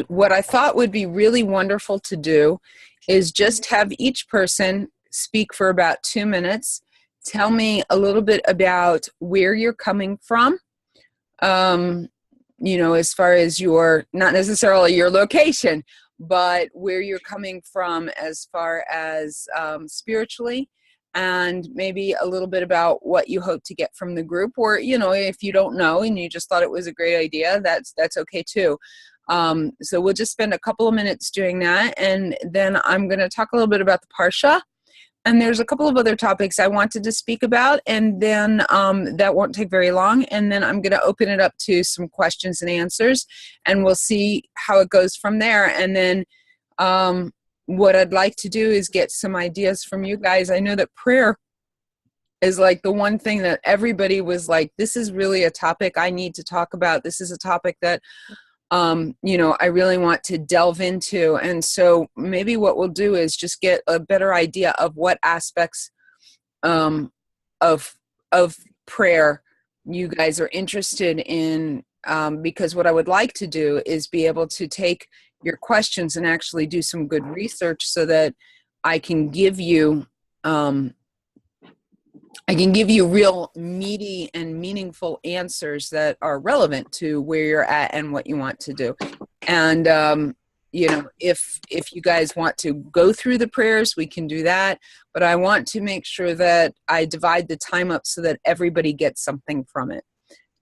what I thought would be really wonderful to do is just have each person speak for about 2 minutes. Tell me a little bit about where you're coming from, as far as not necessarily your location, but where you're coming from as far as spiritually, and maybe a little bit about what you hope to get from the group. Or, if you don't know and you just thought it was a great idea, that's okay too. So we'll just spend a couple of minutes doing that, and then I'm going to talk a little bit about the Parsha. And there's a couple of other topics I wanted to speak about, and then that won't take very long. And then I'm going to open it up to some questions and answers, and we'll see how it goes from there. And then what I'd like to do is get some ideas from you guys. I know that prayer is like the one thing that everybody was like, this is really a topic I need to talk about. This is a topic that I really want to delve into. And so maybe what we'll do is just get a better idea of what aspects of prayer you guys are interested in, because what I would like to do is be able to take your questions and actually do some good research so that I can give you real meaty and meaningful answers that are relevant to where you're at and what you want to do. And, if you guys want to go through the prayers, we can do that. But I want to make sure that I divide the time up so that everybody gets something from it.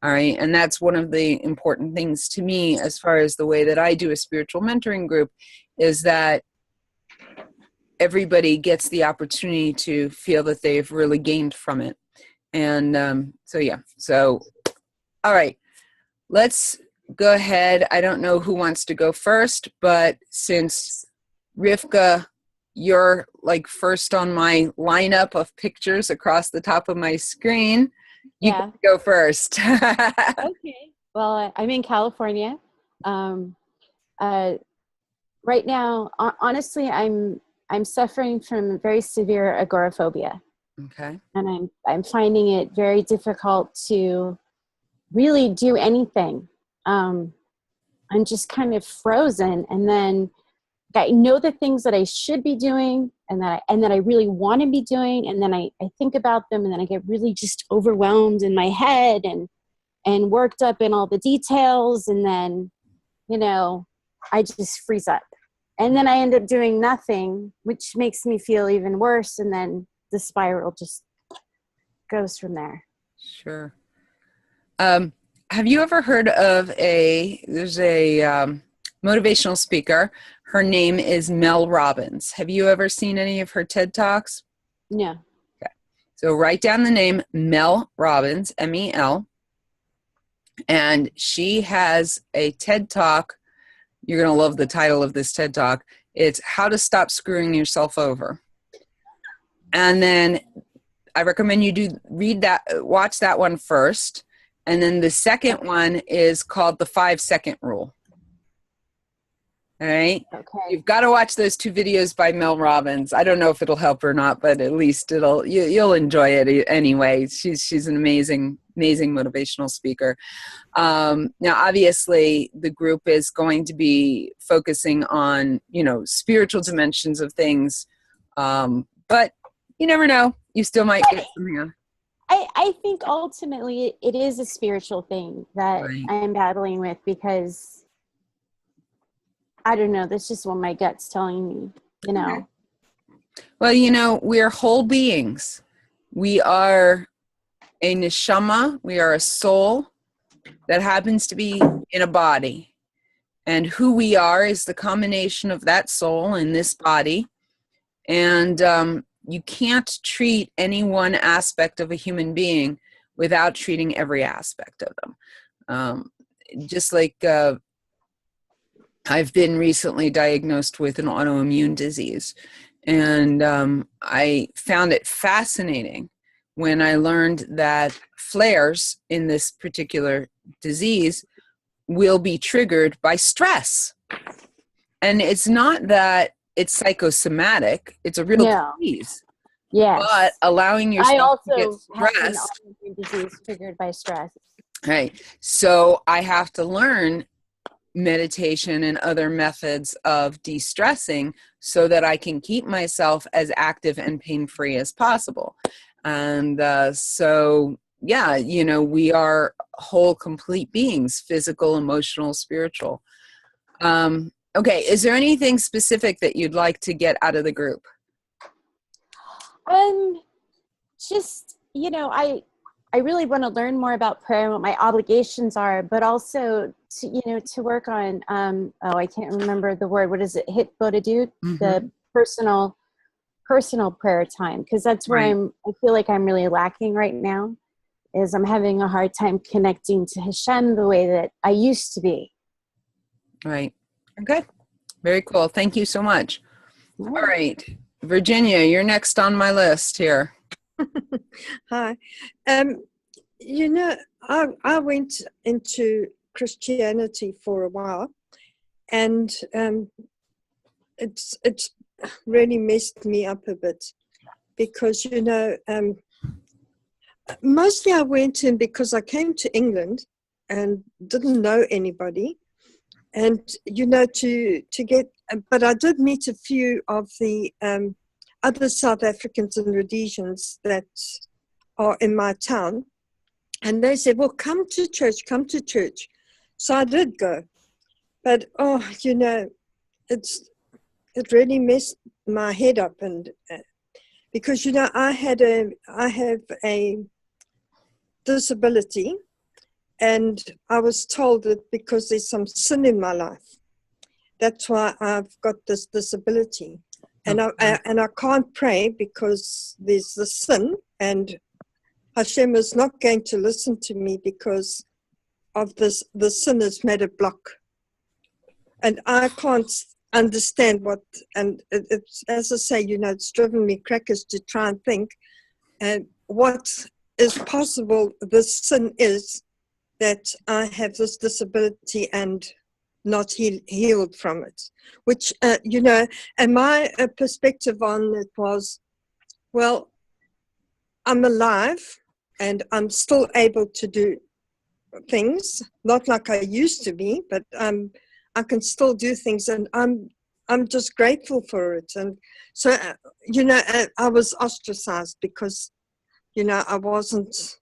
All right. And that's one of the important things to me as far as the way that I do a spiritual mentoring group, is that everybody gets the opportunity to feel that they've really gained from it. And so all right, let's go ahead. I don't know who wants to go first, but since Rivka, you're like first on my lineup of pictures across the top of my screen, you can go first. Okay. Well, I'm in California. Right now, honestly, I'm suffering from very severe agoraphobia. Okay. And I'm finding it very difficult to really do anything. I'm just kind of frozen, and then I know the things that I should be doing and that I really want to be doing, and then I think about them, and then I get really just overwhelmed in my head and worked up in all the details, and then I just freeze up. And then I end up doing nothing, which makes me feel even worse. And then the spiral just goes from there. Sure. Have you ever heard of there's a motivational speaker. Her name is Mel Robbins. Have you ever seen any of her TED Talks? No. Okay. So write down the name Mel Robbins, M-E-L. And she has a TED Talk. You're going to love the title of this TED Talk. It's How to Stop Screwing Yourself Over. And then I recommend you watch that one first. And then the second one is called the 5-second rule. All right. Okay. You've got to watch those 2 videos by Mel Robbins. I don't know if it'll help or not, but at least you'll enjoy it anyway. She's an amazing motivational speaker. Now, obviously, the group is going to be focusing on, spiritual dimensions of things. But you never know. You still might get something. I think ultimately it is a spiritual thing that I am battling with, because I don't know. That's just what my gut's telling me, Okay. Well, we're whole beings. We are a neshama. We are a soul that happens to be in a body. And who we are is the combination of that soul and this body. And you can't treat any one aspect of a human being without treating every aspect of them. Just like I've been recently diagnosed with an autoimmune disease. And I found it fascinating when I learned that flares in this particular disease will be triggered by stress. And it's not that it's psychosomatic, it's a real disease. Yes. But allowing yourself to get stressed. I also have an autoimmune disease triggered by stress. Right. So I have to learn meditation and other methods of de-stressing so that I can keep myself as active and pain-free as possible. And so, yeah, we are whole, complete beings, physical, emotional, spiritual. Okay, is there anything specific that you'd like to get out of the group? Just, I really want to learn more about prayer and what my obligations are, but also to work on, I can't remember the word. What is it? Hitbodedut, the personal prayer time. Cause that's where Right. I feel like I'm really lacking right now, is I'm having a hard time connecting to Hashem the way that I used to be. Right. Okay. Very cool. Thank you so much. All right. Virginia, you're next on my list here. Hi. I went into Christianity for a while, and it's really messed me up a bit because, mostly I went in because I came to England and didn't know anybody. And, to get, but I did meet a few of the other South Africans and Rhodesians that are in my town. And they said, well, come to church. So I did go. But, it really messed my head up. And because, I have a disability. And I was told that because there's some sin in my life, that's why I've got this disability. And I can't pray because there's the sin, and Hashem is not going to listen to me because of this. The sin has made a block. And I can't understand what, and it's, as I say, it's driven me crackers to try and think what is possible this sin is, that I have this disability and not healed from it, which, and my perspective on it was, well, I'm alive and I'm still able to do things, not like I used to be, but I can still do things, and I'm just grateful for it. And so, I was ostracized because, I wasn't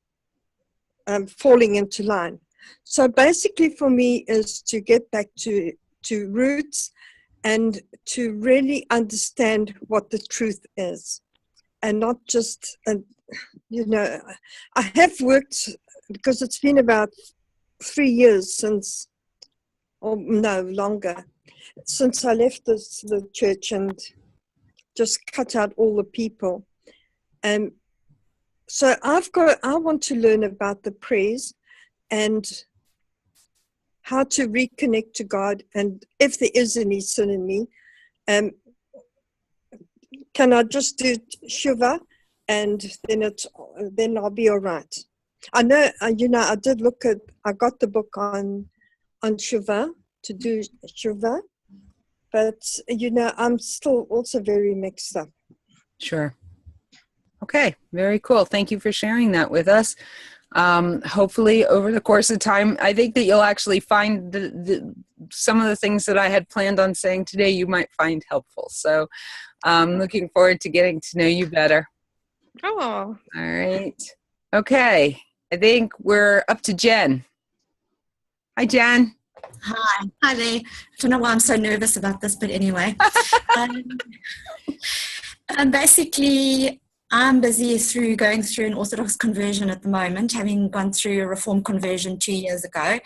falling into line. So basically for me is to get back to roots and to really understand what the truth is, and not just, I have worked, because it's been about 3 years since, or no, longer, since I left the church and just cut out all the people. And so I want to learn about the prayers and how to reconnect to God, and if there is any sin in me, can I just do Shiva, and then I'll be all right. I know, I did look at, I got the book on Shiva, to do Shiva, but, I'm still also very mixed up. Sure. Okay, very cool. Thank you for sharing that with us. Hopefully over the course of time, I think that you'll actually find some of the things that I had planned on saying today, you might find helpful. So I'm looking forward to getting to know you better. Oh. All right. Okay. I think we're up to Jen. Hi, Jen. Hi there. I don't know why I'm so nervous about this, but anyway. Basically, I'm busy going through an Orthodox conversion at the moment, having gone through a Reform conversion 2 years ago.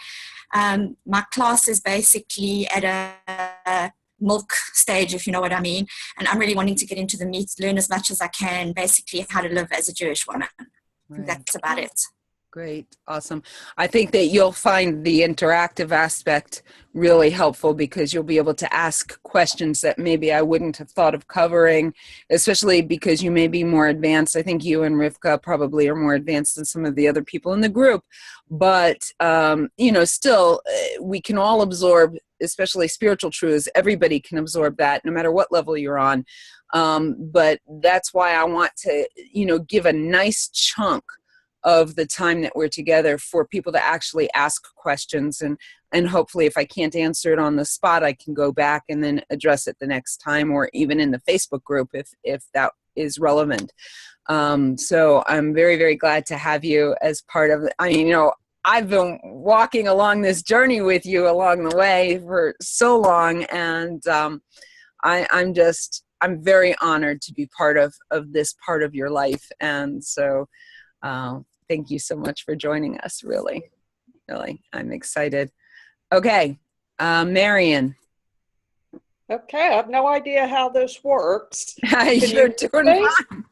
My class is basically at a milk stage, if you know what I mean, and I'm really wanting to get into the meat, learn as much as I can, basically how to live as a Jewish woman. Right. That's about it. Great. Awesome. I think that you'll find the interactive aspect really helpful, because you'll be able to ask questions that maybe I wouldn't have thought of covering, especially because you may be more advanced. I think you and Rivka probably are more advanced than some of the other people in the group, but, still we can all absorb, especially spiritual truths. Everybody can absorb that no matter what level you're on. But that's why I want to, give a nice chunk of the time that we're together for people to actually ask questions, and hopefully if I can't answer it on the spot, I can go back and then address it the next time, or even in the Facebook group if that is relevant. So I'm very, very glad to have you as part of, I mean, I've been walking along this journey with you along the way for so long, and I'm very honored to be part of this part of your life. And so thank you so much for joining us. Really, I'm excited. Okay, Marion. Okay, I have no idea how this works. You're doing fine.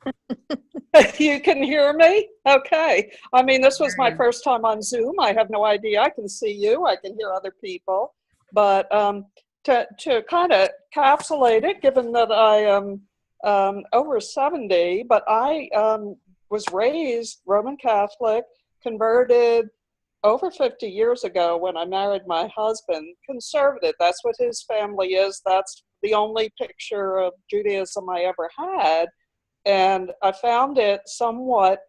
You can hear me? Okay. I mean, this was my first time on Zoom. I have no idea. I can see you. I can hear other people. But to kind of encapsulate it, given that I am over 70, but I was raised Roman Catholic, converted over 50 years ago when I married my husband, conservative. That's what his family is. That's the only picture of Judaism I ever had. And I found it somewhat,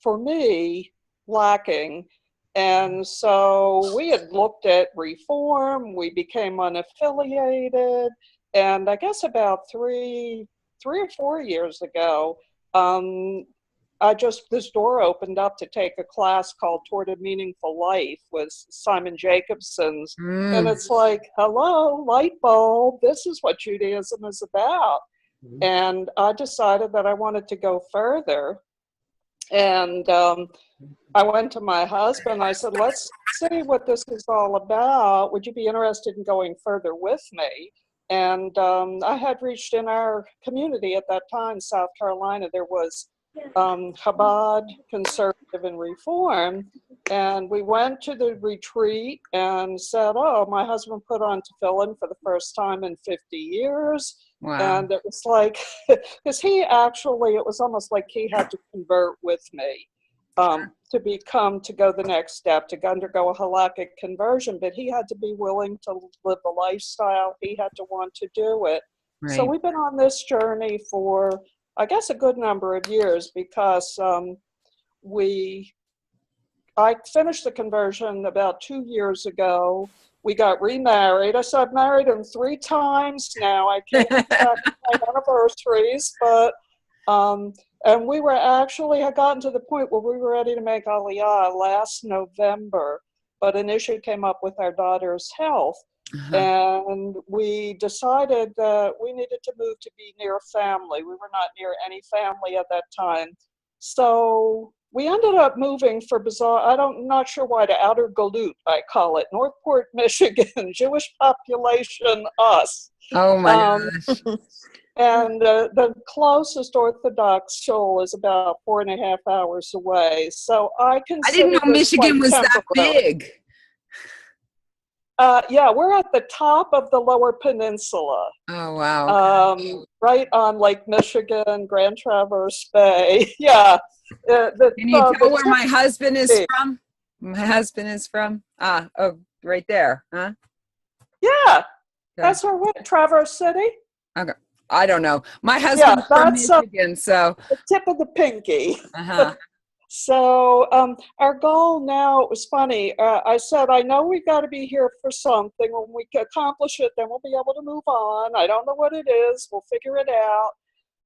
for me, lacking. And so we had looked at reform. We became unaffiliated. And I guess about three or 4 years ago, this door opened up to take a class called Toward a Meaningful Life with Simon Jacobson's. And it's like, hello, light bulb. This is what Judaism is about. And I decided that I wanted to go further. And I went to my husband. I said, let's see what this is all about. Would you be interested in going further with me? And I had reached in our community at that time, South Carolina, there was Chabad, Conservative and Reform. And we went to the retreat and said, oh, my husband put on tefillin for the first time in 50 years. Wow. And it was like, because it was almost like he had to convert with me to go the next step, to undergo a halakhic conversion. But he had to be willing to live the lifestyle. He had to want to do it. Right. So we've been on this journey for, I guess, a good number of years, because I finished the conversion about 2 years ago. We got remarried. I said, I've married him 3 times now. I can't keep track of my anniversaries, but and we had gotten to the point where we were ready to make Aliyah last November, but an issue came up with our daughter's health. And we decided that we needed to move to be near family. We were not near any family at that time. So we ended up moving for bizarre, not sure why, to Outer Galut, I call it, Northport, Michigan, Jewish population, us. Oh my gosh. And the closest Orthodox shul is about 4.5 hours away. So I didn't know Michigan was that big. Yeah, we're at the top of the Lower Peninsula. Oh, wow. Okay. Right on Lake Michigan, Grand Traverse Bay. Yeah. Can you tell where my husband is from? My husband is from? Right there, huh? Yeah. That's where we're at, Traverse City. Okay. I don't know. My husband's from Michigan, so. The tip of the pinky. Uh-huh. So our goal now, it was funny, I said, I know we've got to be here for something. When we accomplish it, then we'll be able to move on. I don't know what it is. We'll figure it out.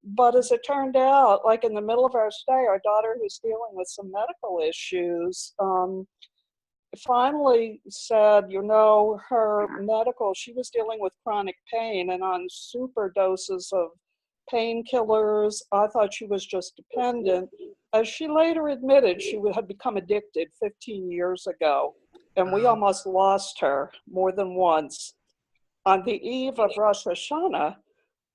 But as it turned out, like in the middle of our stay, our daughter, who's dealing with some medical issues, finally said, she was dealing with chronic pain and on super doses of painkillers. I thought she was just dependent. As she later admitted, she had become addicted 15 years ago, and we almost lost her more than once. On the eve of Rosh Hashanah,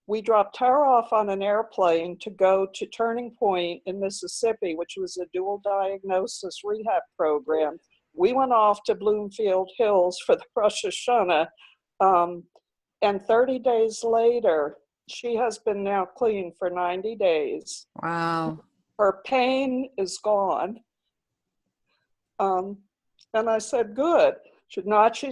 we dropped her off on an airplane to go to Turning Point in Mississippi, which was a dual diagnosis rehab program. We went off to Bloomfield Hills for the Rosh Hashanah, and 30 days later, she has been now clean for 90 days. Wow. Her pain is gone. And I said, good. She's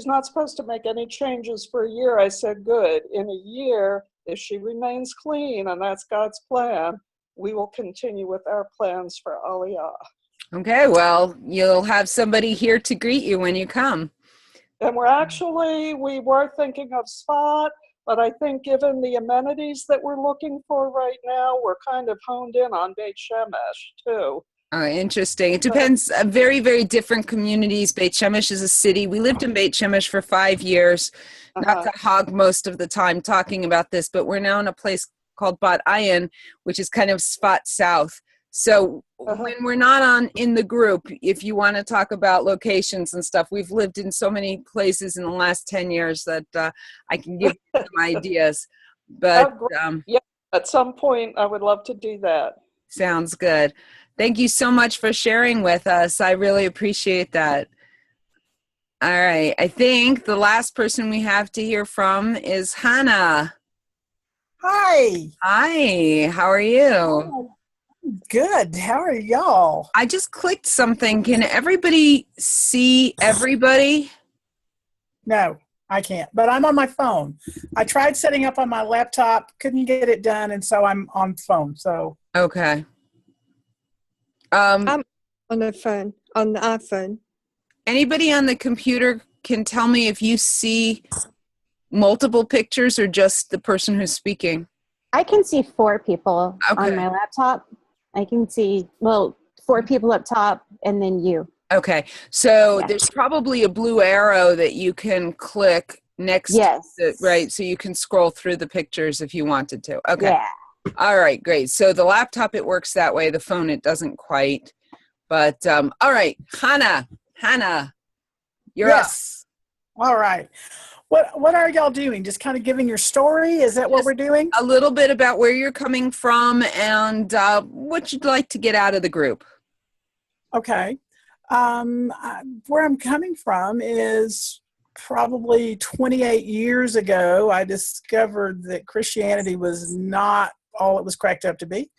not supposed to make any changes for a year. I said, good. In a year, if she remains clean, and that's God's plan, we will continue with our plans for Aliyah. Okay, well, you'll have somebody here to greet you when you come. And we were thinking of Spot, but I think given the amenities that we're looking for right now, we're kind of honed in on Beit Shemesh too. Oh, interesting. It depends. Very, very different communities. Beit Shemesh is a city. We lived in Beit Shemesh for 5 years. Not Uh-huh. to hog most of the time talking about this, but we're now in a place called Bat Ayin, which is kind of spot south. So Uh-huh. when we're not on in the group, if you want to talk about locations and stuff, we've lived in so many places in the last 10 years that I can give you some ideas. But Oh, great. Yeah, at some point I would love to do that. sounds good. Thank you so much for sharing with us. I really appreciate that. All right. I think the last person we have to hear from is Hannah. Hi. Hi, how are you? Oh, good. How are y'all? I just clicked something. Can everybody see everybody? No, I can't. But I'm on my phone. I tried setting up on my laptop, couldn't get it done, and so I'm on phone. So Okay. On the phone, on the iPhone. Anybody on the computer can tell me if you see multiple pictures or just the person who's speaking. I can see 4 people Okay. on my laptop. I can see, well, 4 people up top and then you. Okay. So Yeah. there's probably a blue arrow that you can click next Yes. to it, right? So you can scroll through the pictures if you wanted to. Okay. Yeah. All right, great. So the laptop, it works that way. The phone, it doesn't quite. But all right, Hannah, you're up. yes. All right. What are y'all doing? Just kind of giving your story? Is that what Just we're doing? A little bit about where you're coming from and what you'd like to get out of the group. Okay. Where I'm coming from is probably 28 years ago. I discovered that Christianity was not all it was cracked up to be,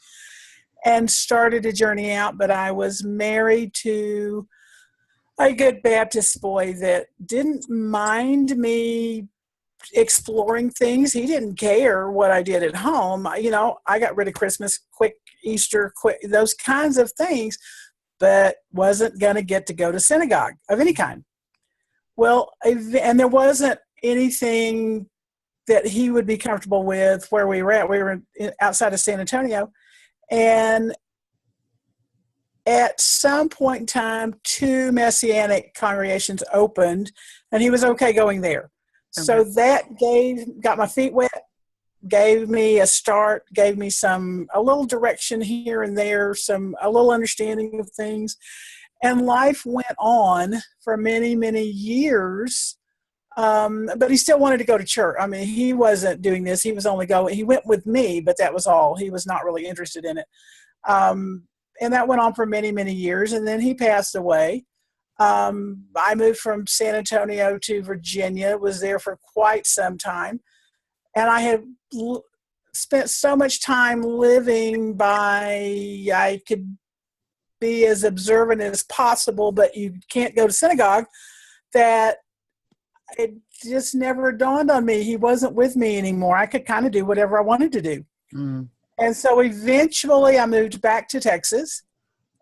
and started a journey out. But I was married to a good Baptist boy that didn't mind me exploring things. He didn't care what I did at home. You know, I got rid of Christmas quick, Easter quick, those kinds of things, but wasn't going to get to go to synagogue of any kind. Well, and there wasn't anything that he would be comfortable with where we were at. We were outside of San Antonio. And at some point in time, 2 Messianic congregations opened, and he was okay going there. Okay. So that got my feet wet, gave me a start, gave me a little direction here and there, a little understanding of things. And life went on for many, many years. But he still wanted to go to church. I mean, he wasn't doing this. He was only going, he went with me, but that was all. He was not really interested in it. And that went on for many, many years. And then he passed away. I moved from San Antonio to Virginia, was there for quite some time. And I had spent so much time living by, I could be as observant as possible, but you can't go to synagogue, that it just never dawned on me he wasn't with me anymore. I could kind of do whatever I wanted to do. Mm. And so eventually I moved back to Texas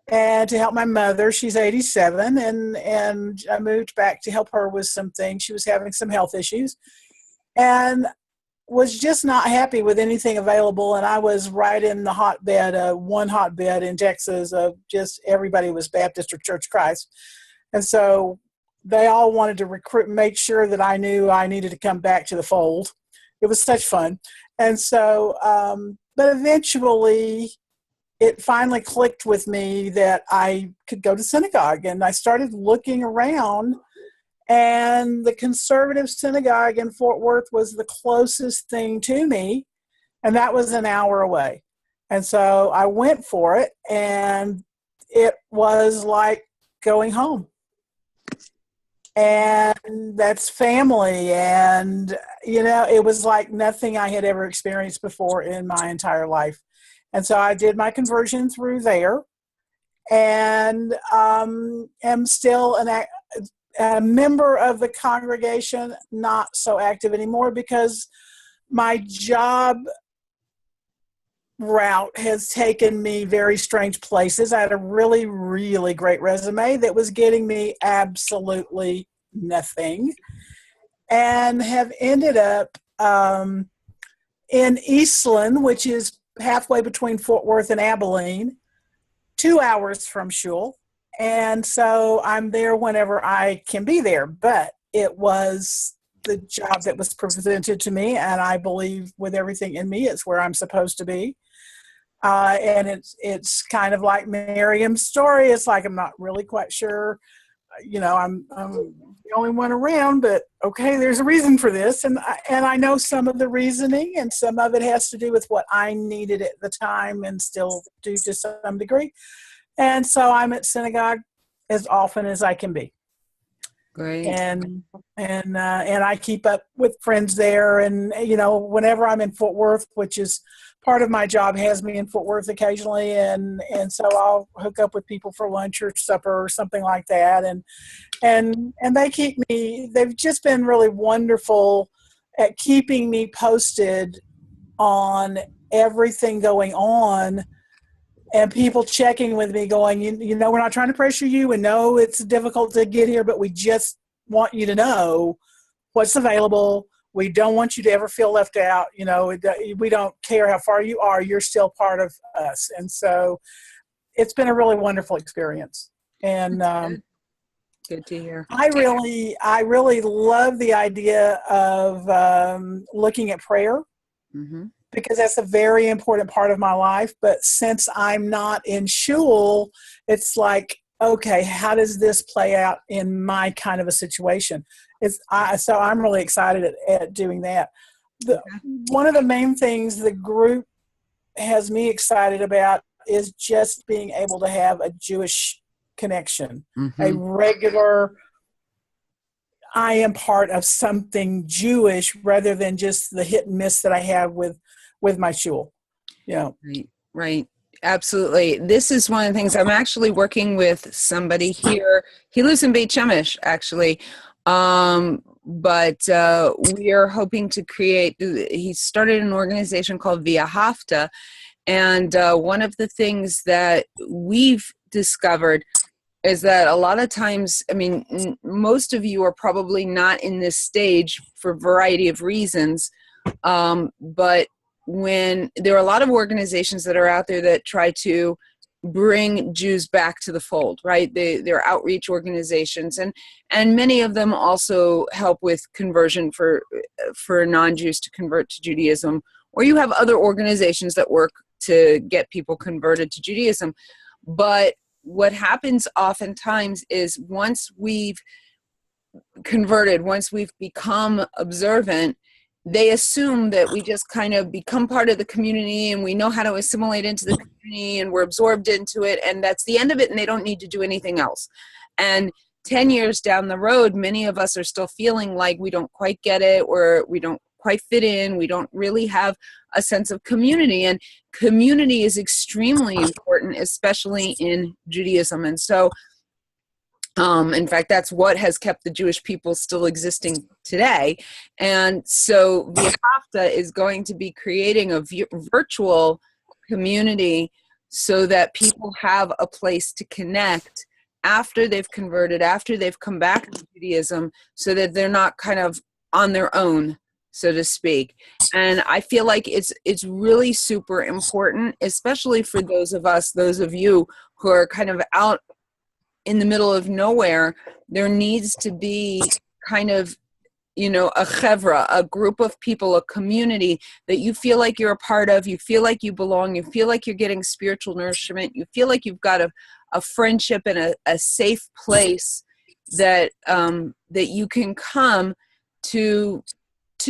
and to help my mother. She's 87, and I moved back to help her with some things. She was having some health issues and was just not happy with anything available. And I was right in the hotbed, one hotbed in Texas of just everybody was Baptist or Church of Christ. And so they all wanted to make sure that I knew I needed to come back to the fold. It was such fun. And so, but eventually it finally clicked with me that I could go to synagogue. And I started looking around, and the conservative synagogue in Fort Worth was the closest thing to me. And that was an hour away. And so I went for it, and it was like going home. And that's family. And, you know, it was like nothing I had ever experienced before in my entire life. And so I did my conversion through there, and am still a member of the congregation, not so active anymore because my job route has taken me very strange places. I had a really, really great resume that was getting me absolutely nothing, and have ended up in Eastland, which is halfway between Fort Worth and Abilene, 2 hours from Shul. And so I'm there whenever I can be there. But it was the job that was presented to me, and I believe with everything in me, it's where I'm supposed to be. And it's kind of like Miriam's story. It's like I'm not really quite sure. I'm the only one around, but okay, there's a reason for this, and I know some of the reasoning, and some of it has to do with what I needed at the time, and still do to some degree. And so I'm at synagogue as often as I can be. Great. And I keep up with friends there, and whenever I'm in Fort Worth, which is part of my job, has me in Fort Worth occasionally, and so I'll hook up with people for lunch or supper or something like that, and they keep me. They've just been really wonderful at keeping me posted on everything going on. And people checking with me going, we're not trying to pressure you, and no, it's difficult to get here, but we just want you to know what's available. We don't want you to ever feel left out. We don't care how far you are. You're still part of us. And so it's been a really wonderful experience. And good to hear. I really love the idea of looking at prayer. Mm-hmm. Because that's a very important part of my life. But since I'm not in shul, it's like, okay, how does this play out in my kind of a situation? So I'm really excited at doing that. One of the main things the group has me excited about is just being able to have a Jewish connection, a regular, I am part of something Jewish, rather than just the hit and miss that I have with my shul. Right. Absolutely. This is one of the things. I'm actually working with somebody here. He lives in Beit Shemesh, actually. But we are hoping to create, he started an organization called Via Hafta. And one of the things that we've discovered is that a lot of times, most of you are probably not in this stage for a variety of reasons. But when there are a lot of organizations that are out there that try to bring Jews back to the fold, right? They're outreach organizations, and many of them also help with conversion for non-Jews to convert to Judaism, or you have other organizations that work to get people converted to Judaism. But what happens oftentimes is once we've converted, once we've become observant, they assume that we just kind of become part of the community and we know how to assimilate into the community and we're absorbed into it, and that's the end of it, and they don't need to do anything else. And 10 years down the road, many of us are still feeling like we don't quite get it, or we don't quite fit in, we don't really have a sense of community. And community is extremely important, especially in Judaism. And so in fact, that's what has kept the Jewish people still existing today. And so Via Hafta is going to be creating a virtual community so that people have a place to connect after they've converted, after they've come back to Judaism, so that they're not kind of on their own, so to speak. And I feel like it's really super important, especially for those of you who are kind of out in the middle of nowhere. There needs to be kind of, a chevra, a group of people, a community that you feel like you're a part of, you feel like you belong, you feel like you're getting spiritual nourishment, you feel like you've got a friendship and a safe place that you can come to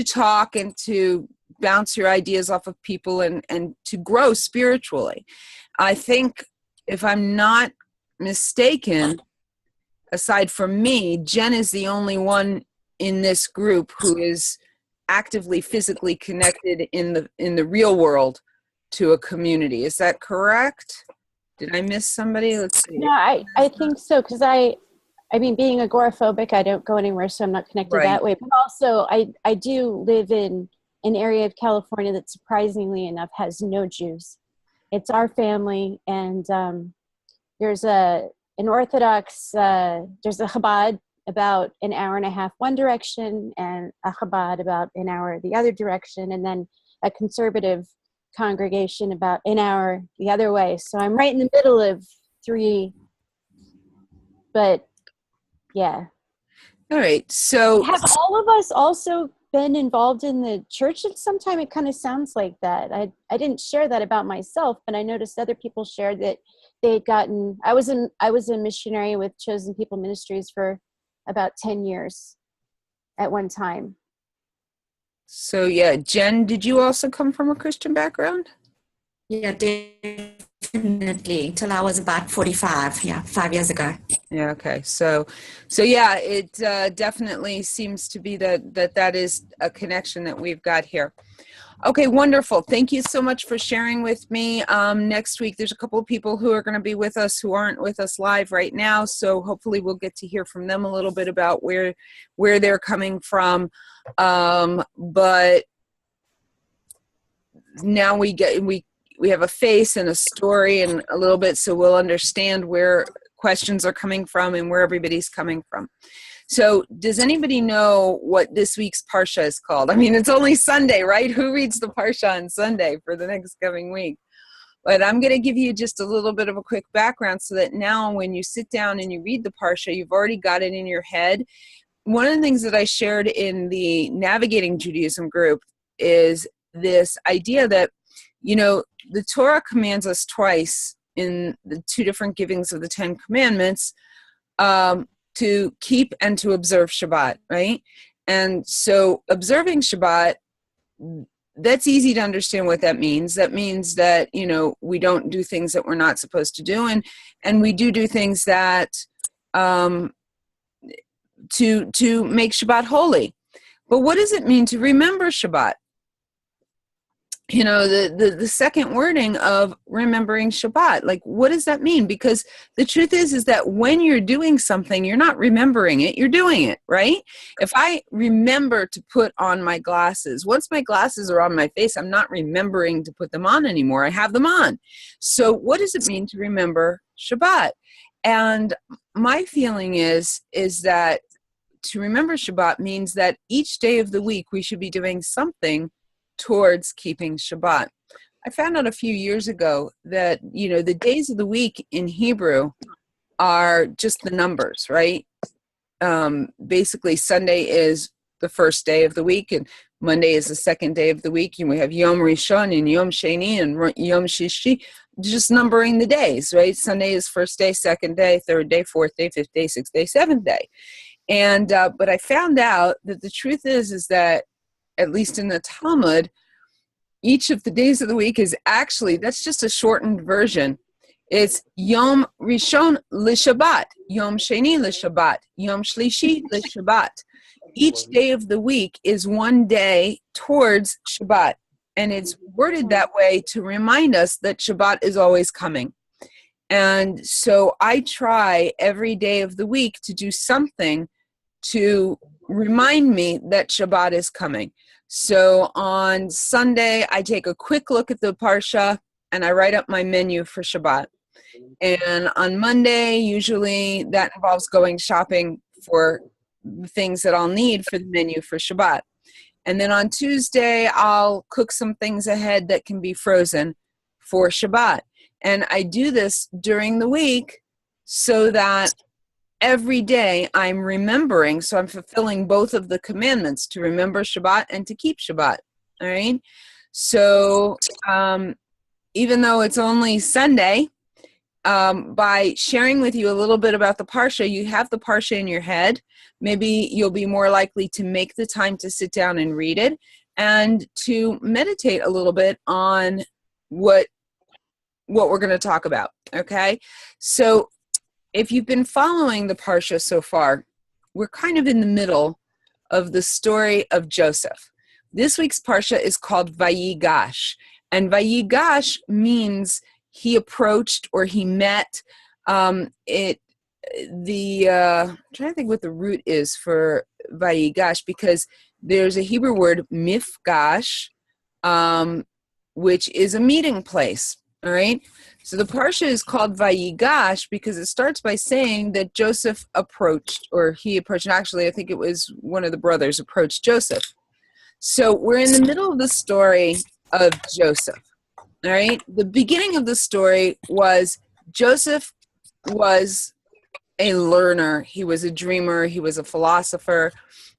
talk and to bounce your ideas off of people and to grow spiritually. I think, if I'm not mistaken, aside from me, Jen is the only one in this group who is actively physically connected in the real world to a community. Is that correct? Did I miss somebody? Let's see. No, I think so, because being agoraphobic, I don't go anywhere, so I'm not connected that way. But also, I do live in an area of California that surprisingly enough has no Jews. It's our family, and there's an Orthodox, there's a Chabad about an hour and a half one direction, and a Chabad about an hour the other direction, and then a conservative congregation about an hour the other way. So I'm right in the middle of three, but yeah. All right. So Have all of us also been involved in the church at some time? It kind of sounds like that. I didn't share that about myself, but I noticed other people shared that they had gotten, I was a missionary with Chosen People Ministries for about 10 years at one time. So yeah, Jen, did you also come from a Christian background? Yeah, definitely. Till I was about 45. Yeah, 5 years ago. Yeah. Okay. So yeah, it definitely seems to be that is a connection that we've got here. Okay, wonderful. Thank you so much for sharing with me. Next week, there's a couple of people who are going to be with us who aren't with us live right now. So hopefully we'll get to hear from them a little bit about where they're coming from. But now we have a face and a story and a little bit, so we'll understand where questions are coming from and where everybody's coming from. So does anybody know what this week's Parsha is called? I mean, it's only Sunday, right? Who reads the Parsha on Sunday for the next coming week? But I'm going to give you just a little bit of a quick background so that now when you sit down and you read the Parsha, you've already got it in your head. One of the things that I shared in the Navigating Judaism group is this idea that, you know, the Torah commands us twice in the two different givings of the Ten Commandments to keep and to observe Shabbat, right? And so observing Shabbat, that's easy to understand what that means. That means that, you know, we don't do things that we're not supposed to do, and we do things that to make Shabbat holy. But what does it mean to remember Shabbat? You know, the second wording of remembering Shabbat, like, what does that mean? Because the truth is that when you're doing something, you're not remembering it, you're doing it, right? If I remember to put on my glasses, once my glasses are on my face, I'm not remembering to put them on anymore. I have them on. So what does it mean to remember Shabbat? And my feeling is that to remember Shabbat means that each day of the week we should be doing something towards keeping Shabbat. I found out a few years ago that, you know, the days of the week in Hebrew are just the numbers, right? Basically, Sunday is the first day of the week, and Monday is the second day of the week, and we have Yom Rishon and Yom Sheni and Yom Shishi, just numbering the days, right? Sunday is first day, second day, third day, fourth day, fifth day, sixth day, seventh day. And but I found out that the truth is that, at least in the Talmud, each of the days of the week is actually, that's just a shortened version. It's Yom Rishon l'Shabbat, Yom Sheni l'Shabbat, Yom Shlishi l'Shabbat. Each day of the week is one day towards Shabbat. And it's worded that way to remind us that Shabbat is always coming. And so I try every day of the week to do something to remind me that Shabbat is coming. So on Sunday, I take a quick look at the Parsha and I write up my menu for Shabbat. And on Monday, usually that involves going shopping for things that I'll need for the menu for Shabbat. And then on Tuesday, I'll cook some things ahead that can be frozen for Shabbat. And I do this during the week so that every day I'm remembering, so I'm fulfilling both of the commandments, to remember Shabbat and to keep Shabbat, all right? So even though it's only Sunday, by sharing with you a little bit about the Parsha, you have the Parsha in your head. Maybe you'll be more likely to make the time to sit down and read it and to meditate a little bit on what we're going to talk about, okay? So if you've been following the Parsha so far, we're kind of in the middle of the story of Joseph. This week's Parsha is called Vayigash, and Vayigash means he approached or he met. I'm trying to think what the root is for Vayigash, because there's a Hebrew word, mifgash, which is a meeting place. All right. So the parsha is called Vayigash because it starts by saying that Joseph approached, or he approached, and actually I think it was one of the brothers approached Joseph. So we're in the middle of the story of Joseph. All right. The beginning of the story was Joseph was a learner. He was a dreamer. He was a philosopher,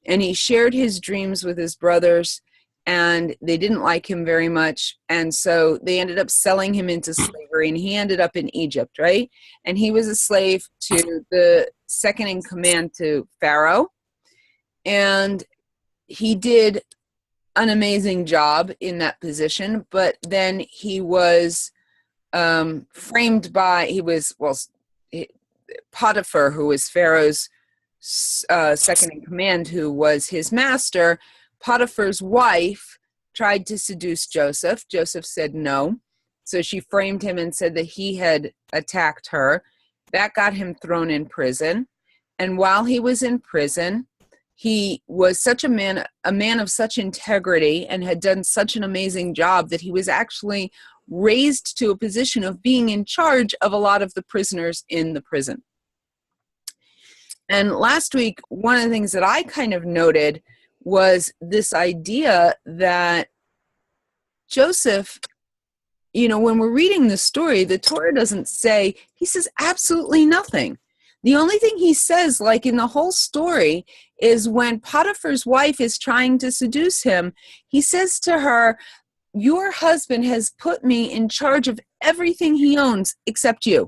and he shared his dreams with his brothers, and they didn't like him very much. And so they ended up selling him into slavery, and he ended up in Egypt, right? And he was a slave to the second in command to Pharaoh. And he did an amazing job in that position, but then he was framed by, Potiphar, who was Pharaoh's second in command, who was his master. Potiphar's wife tried to seduce Joseph. Joseph said no. So she framed him and said that he had attacked her. That got him thrown in prison. And while he was in prison, he was such a man of such integrity, and had done such an amazing job that he was actually raised to a position of being in charge of a lot of the prisoners in the prison. And last week, one of the things that I kind of noted was this idea that Joseph, when we're reading the story, the Torah doesn't say, he says absolutely nothing. The only thing he says, like in the whole story, is when Potiphar's wife is trying to seduce him, he says to her, your husband has put me in charge of everything he owns except you.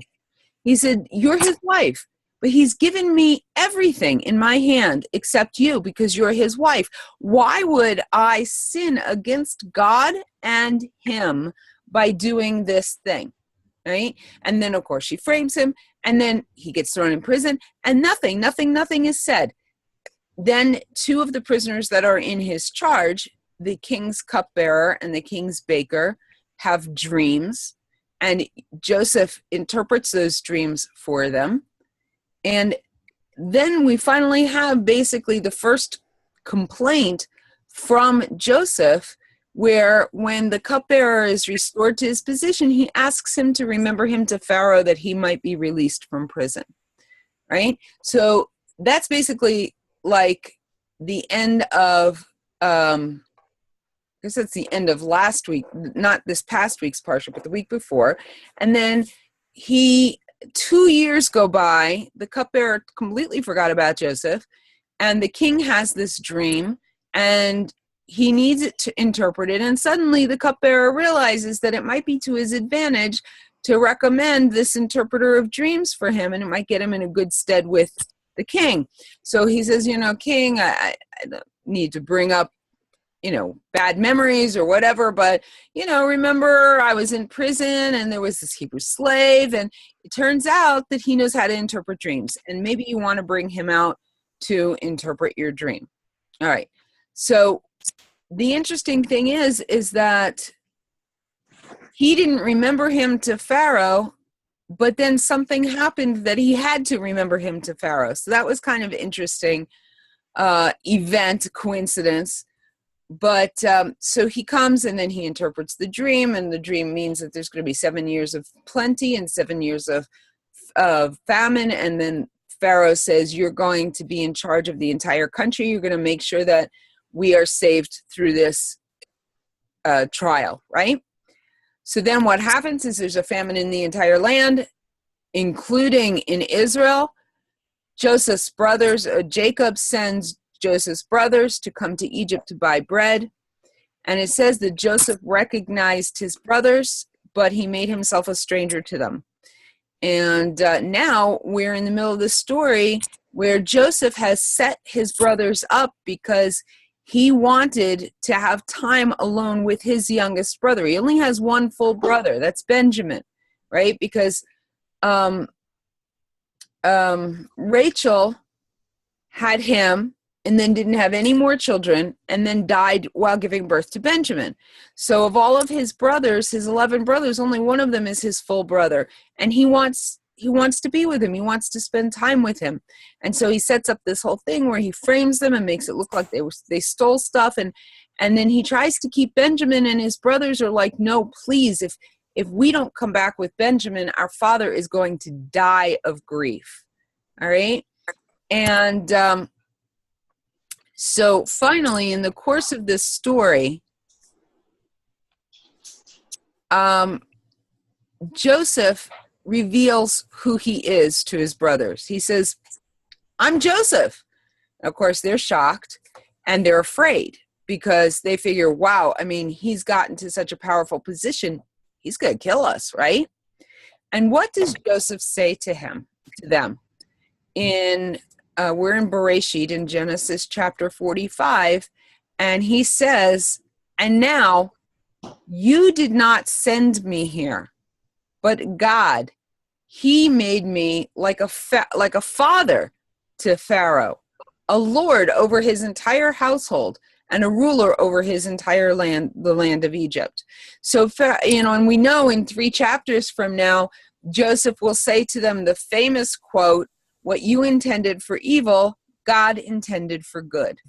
He said, you're his wife, but he's given me everything in my hand except you because you're his wife. Why would I sin against God and him by doing this thing? Right? And then, of course, she frames him, and then he gets thrown in prison, and nothing is said. Then two of the prisoners that are in his charge, the king's cupbearer and the king's baker, have dreams, and Joseph interprets those dreams for them. And then we finally have basically the first complaint from Joseph, where when the cupbearer is restored to his position, he asks him to remember him to Pharaoh that he might be released from prison, right? So that's basically like the end of, I guess that's the end of last week, not this past week's parsha, but the week before. And then 2 years go by, the cupbearer completely forgot about Joseph, and the king has this dream, and he needs it to interpret it, and suddenly the cupbearer realizes that it might be to his advantage to recommend this interpreter of dreams for him, and it might get him in a good stead with the king. So he says, king, I don't need to bring up, bad memories or whatever, but, remember I was in prison and there was this Hebrew slave, and it turns out that he knows how to interpret dreams, and maybe you want to bring him out to interpret your dream. All right. So the interesting thing is that he didn't remember him to Pharaoh, but then something happened that he had to remember him to Pharaoh. So that was kind of interesting coincidence. But so he comes, and then he interprets the dream, and the dream means that there's going to be 7 years of plenty and 7 years of famine. And then Pharaoh says, you're going to be in charge of the entire country. You're going to make sure that we are saved through this trial, right? So then what happens is there's a famine in the entire land, including in Israel. Joseph's brothers, Jacob sends Joseph's brothers to come to Egypt to buy bread. And it says that Joseph recognized his brothers, but he made himself a stranger to them. And now we're in the middle of the story where Joseph has set his brothers up because he wanted to have time alone with his youngest brother. He only has one full brother. That's Benjamin, right? Because Rachel had him and then didn't have any more children, and then died while giving birth to Benjamin. So of all of his brothers, his 11 brothers, only one of them is his full brother. And he wants he wants to be with him. He wants to spend time with him. And so he sets up this whole thing where he frames them and makes it look like they stole stuff. And then he tries to keep Benjamin, and his brothers are like, no, please, if we don't come back with Benjamin, our father is going to die of grief. All right. And so finally, in the course of this story, Joseph reveals who he is to his brothers. He says, I'm Joseph. Of course, they're shocked and they're afraid because they figure, wow, I mean, he's gotten to such a powerful position. He's going to kill us, right? And what does Joseph say to them? We're in Bereshit in Genesis chapter 45, and he says, and now you did not send me here, but God, he made me like a father to Pharaoh, a lord over his entire household, and a ruler over his entire land, the land of Egypt. So, and we know in 3 chapters from now, Joseph will say to them the famous quote, what you intended for evil, God intended for good.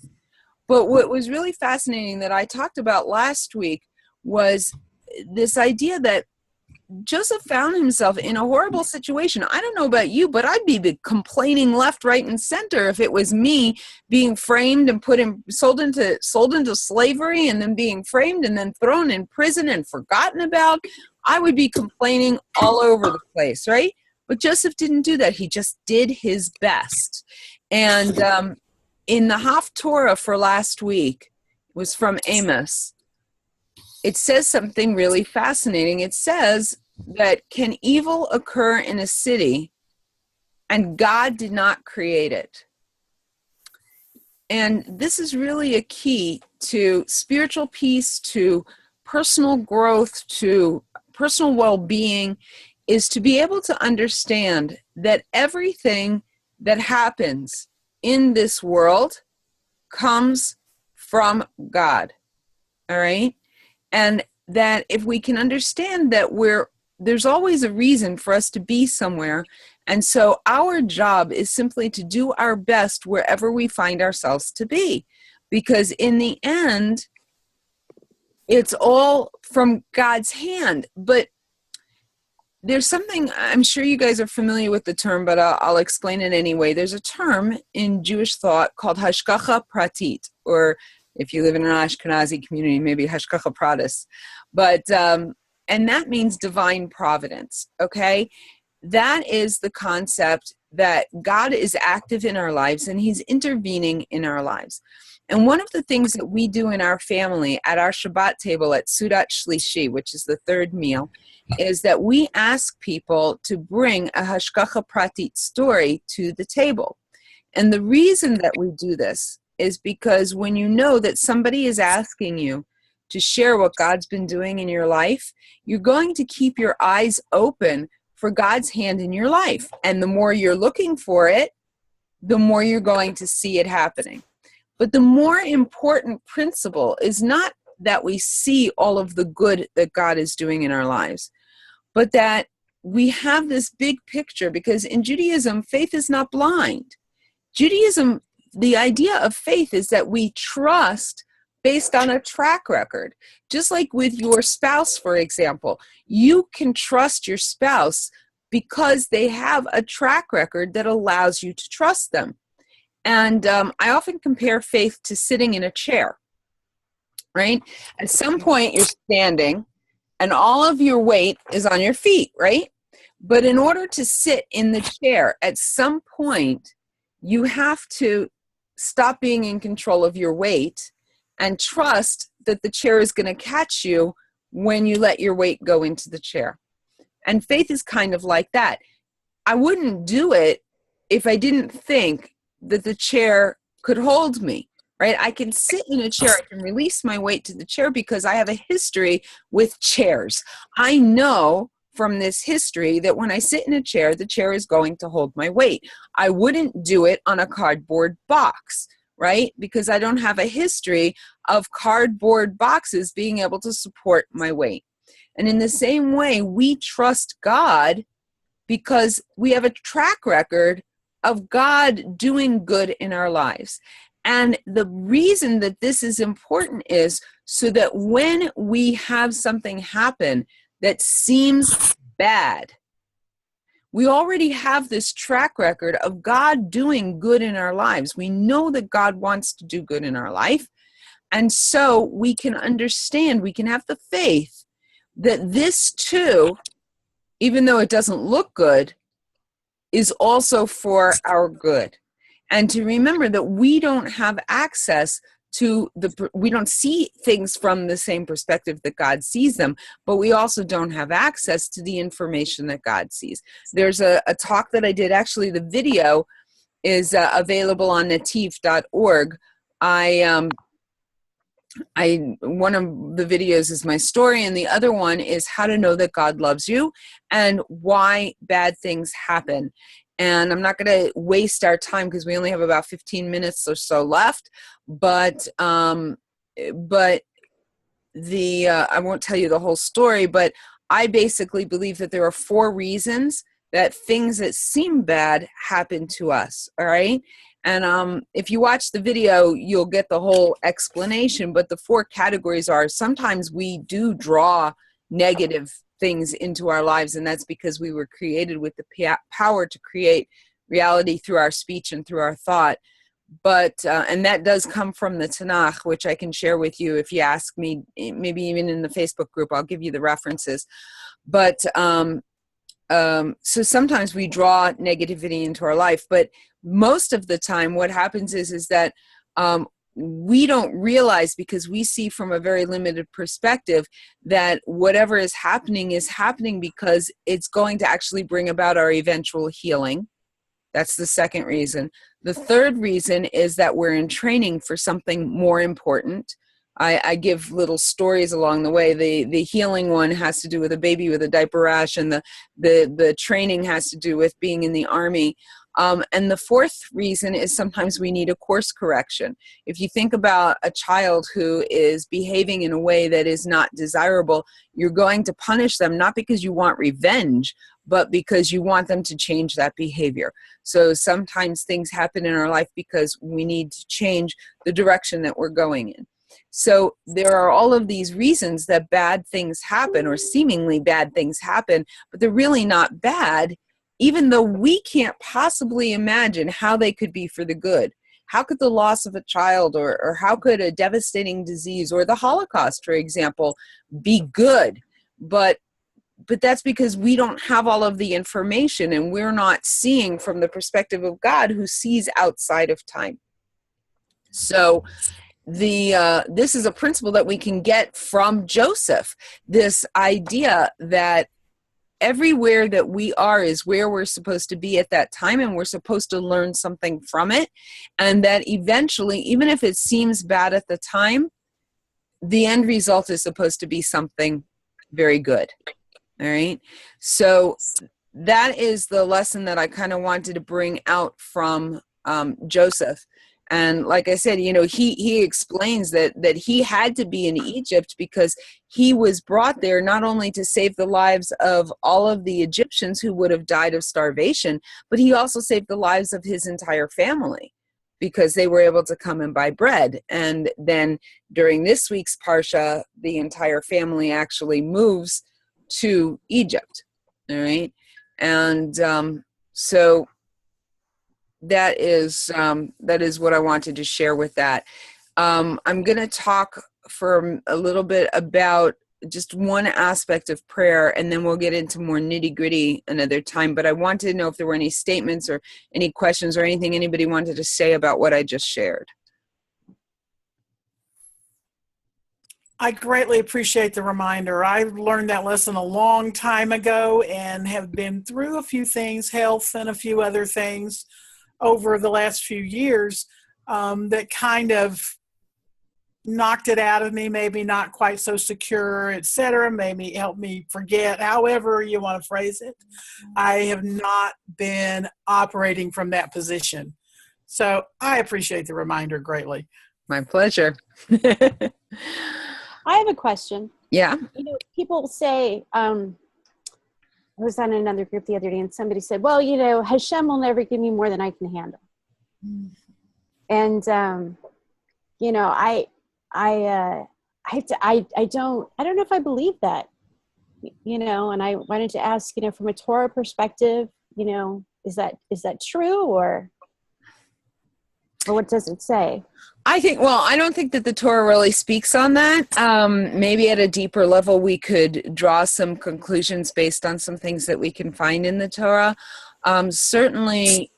But what was really fascinating that I talked about last week was this idea that Joseph found himself in a horrible situation. I don't know about you, but I'd be complaining left, right, and center if it was me being framed and sold into slavery, and then being framed and then thrown in prison and forgotten about. I would be complaining all over the place, right? But Joseph didn't do that. He just did his best. And in the Haftorah for last week, was from Amos. It says something really fascinating. It says that can evil occur in a city and God did not create it? And this is really a key to spiritual peace, to personal growth, to personal well-being, is to be able to understand that everything that happens in this world comes from God. All right? And that if we can understand that there's always a reason for us to be somewhere. And so our job is simply to do our best wherever we find ourselves to be. Because in the end, it's all from God's hand. But there's something, I'm sure you guys are familiar with the term, but I'll explain it anyway. There's a term in Jewish thought called hashgacha pratit, or if you live in an Ashkenazi community, maybe hashgacha pratis. But, and that means divine providence, okay? That is the concept that God is active in our lives and he's intervening in our lives. And one of the things that we do in our family at our Shabbat table at Sudat Shlishi, which is the third meal, is that we ask people to bring a Hashgacha Pratit story to the table. And the reason that we do this is because when you know that somebody is asking you to share what God's been doing in your life, you're going to keep your eyes open for God's hand in your life. And the more you're looking for it, the more you're going to see it happening. But the more important principle is not that we see all of the good that God is doing in our lives, but that we have this big picture, because in Judaism, faith is not blind. Judaism, the idea of faith is that we trust based on a track record. Just like with your spouse, for example, you can trust your spouse because they have a track record that allows you to trust them. And I often compare faith to sitting in a chair, right? At some point you're standing and all of your weight is on your feet, right? But in order to sit in the chair, at some point you have to stop being in control of your weight and trust that the chair is going to catch you when you let your weight go into the chair. And faith is kind of like that. I wouldn't do it if I didn't think that the chair could hold me, right? I can sit in a chair, I can release my weight to the chair because I have a history with chairs. I know from this history that when I sit in a chair, the chair is going to hold my weight. I wouldn't do it on a cardboard box, right? Because I don't have a history of cardboard boxes being able to support my weight. And in the same way, we trust God because we have a track record of God doing good in our lives. And the reason that this is important is so that when we have something happen that seems bad, we already have this track record of God doing good in our lives. We know that God wants to do good in our life. And so we can understand, we can have the faith that this too, even though it doesn't look good, is also for our good. And to remember that we don't have access to we don't see things from the same perspective that God sees them, but we also don't have access to the information that God sees. There's a talk that I did, actually the video is available on nativ.org. One of the videos is my story, and the other one is how to know that God loves you and why bad things happen. And I'm not going to waste our time because we only have about 15 minutes or so left. But I won't tell you the whole story. But I basically believe that there are 4 reasons that things that seem bad happen to us. All right. And if you watch the video, you'll get the whole explanation. But the 4 categories are: sometimes we do draw negative things into our lives, and that's because we were created with the power to create reality through our speech and through our thought. But and that does come from the Tanakh, which I can share with you if you ask me, maybe even in the Facebook group. I'll give you the references. But so sometimes we draw negativity into our life, but most of the time what happens is that we don't realize, because we see from a very limited perspective, that whatever is happening because it's going to actually bring about our eventual healing. That's the second reason. The third reason is that we're in training for something more important. I give little stories along the way. The healing one has to do with a baby with a diaper rash, and the training has to do with being in the Army. And the fourth reason is sometimes we need a course correction. If you think about a child who is behaving in a way that is not desirable, you're going to punish them not because you want revenge, but because you want them to change that behavior. So sometimes things happen in our life because we need to change the direction that we're going in. So there are all of these reasons that bad things happen, or seemingly bad things happen, but they're really not bad, even though we can't possibly imagine how they could be for the good. How could the loss of a child, or how could a devastating disease, or the Holocaust, for example, be good? But that's because we don't have all of the information, and we're not seeing from the perspective of God, who sees outside of time. So this is a principle that we can get from Joseph, this idea that everywhere that we are is where we're supposed to be at that time, and we're supposed to learn something from it, and that eventually, even if it seems bad at the time, the end result is supposed to be something very good. All right, so that is the lesson that I kind of wanted to bring out from Joseph. And like I said, you know, he explains that he had to be in Egypt because he was brought there not only to save the lives of all of the Egyptians who would have died of starvation, but he also saved the lives of his entire family, because they were able to come and buy bread. And then during this week's Parsha, the entire family actually moves to Egypt. All right. And so that is what I wanted to share with that. I'm going to talk for a little bit about just one aspect of prayer, and then we'll get into more nitty-gritty another time. But I wanted to know if there were any statements or any questions or anything anybody wanted to say about what I just shared. I greatly appreciate the reminder. I learned that lesson a long time ago and have been through a few things, health and a few other things, over the last few years that kind of knocked it out of me, maybe not quite so secure, etc., maybe helped me forget, however you want to phrase it. I have not been operating from that position. So I appreciate the reminder greatly. My pleasure. I have a question. Yeah. You know, people say, was on another group the other day, and somebody said, well, you know, Hashem will never give me more than I can handle. And, you know, I don't know if I believe that, you know, and I wanted to ask, you know, from a Torah perspective, you know, is that true, or what does it say? I don't think that the Torah really speaks on that. Maybe at a deeper level, we could draw some conclusions based on some things that we can find in the Torah. Certainly,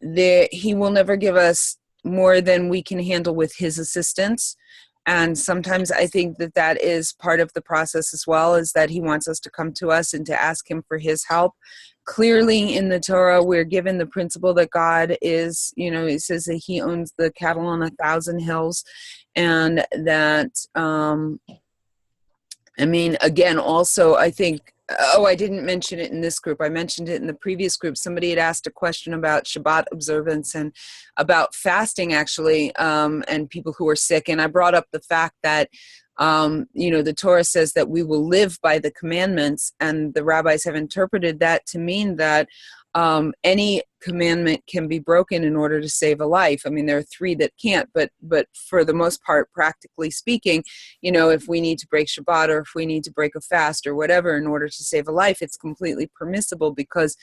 he will never give us more than we can handle with his assistance. And sometimes I think that is part of the process as well, is that he wants us to come to us and to ask him for his help. Clearly in the Torah, we're given the principle that God is, you know, it says that he owns the cattle on 1,000 hills. And that, again, also, I think, I didn't mention it in this group. I mentioned it in the previous group. Somebody had asked a question about Shabbat observance and about fasting, actually, and people who are sick. And I brought up the fact that, the Torah says that we will live by the commandments, and the rabbis have interpreted that to mean that any commandment can be broken in order to save a life. I mean, there are 3 that can't, but for the most part, practically speaking, you know, if we need to break Shabbat, or if we need to break a fast or whatever in order to save a life, it's completely permissible, because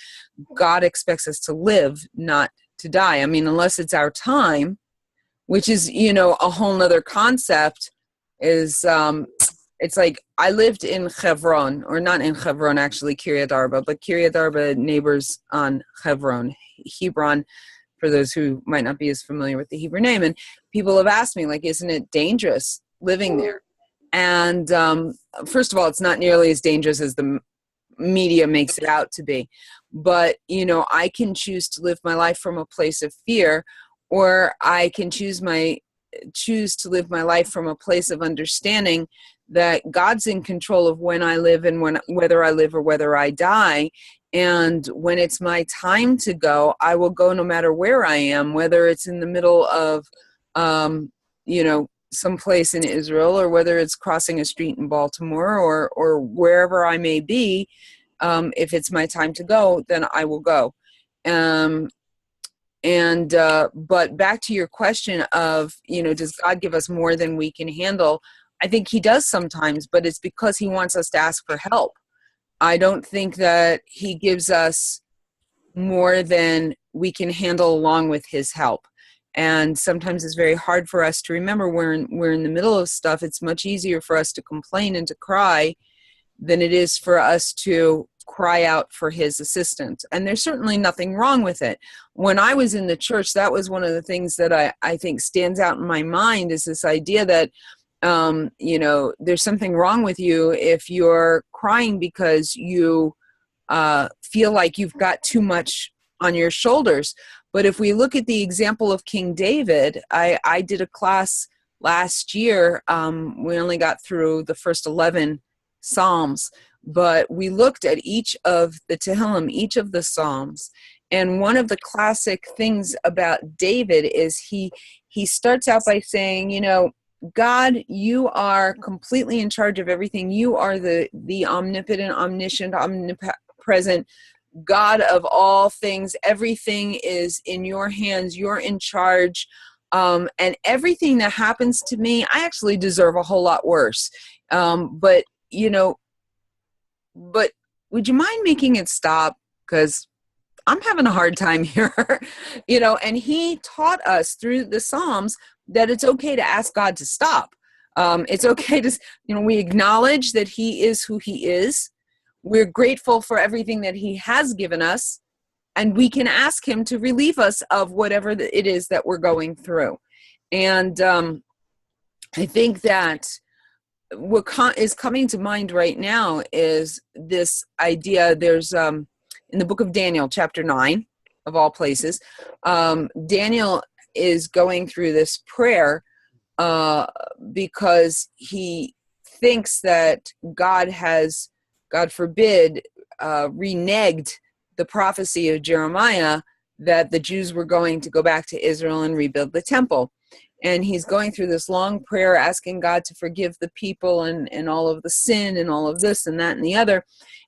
God expects us to live, not to die. I mean, unless it's our time, which is, you know, a whole nother concept, is it's like, I lived in Hebron, or not in Hebron, actually, Kiryat Arba, but Kiryat Arba neighbors on Hebron, for those who might not be as familiar with the Hebrew name. And people have asked me, like, isn't it dangerous living there? And first of all, it's not nearly as dangerous as the media makes it out to be. But, you know, I can choose to live my life from a place of fear, or I can choose to live my life from a place of understanding that God's in control of when I live and whether I live or whether I die. And when it's my time to go, I will go no matter where I am, whether it's in the middle of, someplace in Israel, or whether it's crossing a street in Baltimore, or wherever I may be. If it's my time to go, then I will go. But back to your question of, you know, does God give us more than we can handle? I think he does sometimes, but it's because he wants us to ask for help. I don't think that he gives us more than we can handle along with his help. And sometimes it's very hard for us to remember we're in the middle of stuff. It's much easier for us to complain and to cry than it is for us to cry out for his assistance. And there's certainly nothing wrong with it. When I was in the church, that was one of the things that I think stands out in my mind, is this idea that, there's something wrong with you if you're crying because you feel like you've got too much on your shoulders. But if we look at the example of King David, I did a class last year. We only got through the first 11 Psalms, but we looked at each of the Tehillim, each of the Psalms. And one of the classic things about David is he starts out by saying, you know, God, you are completely in charge of everything. You are the omnipotent, omniscient, omnipresent God of all things. Everything is in your hands. You're in charge. And everything that happens to me, I actually deserve a whole lot worse. But would you mind making it stop? Because I'm having a hard time here. And he taught us through the Psalms that it's okay to ask God to stop. It's okay to, we acknowledge that he is who he is. We're grateful for everything that he has given us, and we can ask him to relieve us of whatever it is that we're going through. And I think that what is coming to mind right now is this idea. There's in the book of Daniel, chapter 9, of all places, Daniel is going through this prayer because he thinks that God has, God forbid, reneged the prophecy of Jeremiah that the Jews were going to go back to Israel and rebuild the temple. And he's going through this long prayer asking God to forgive the people and all of the sin and all of this and that and the other.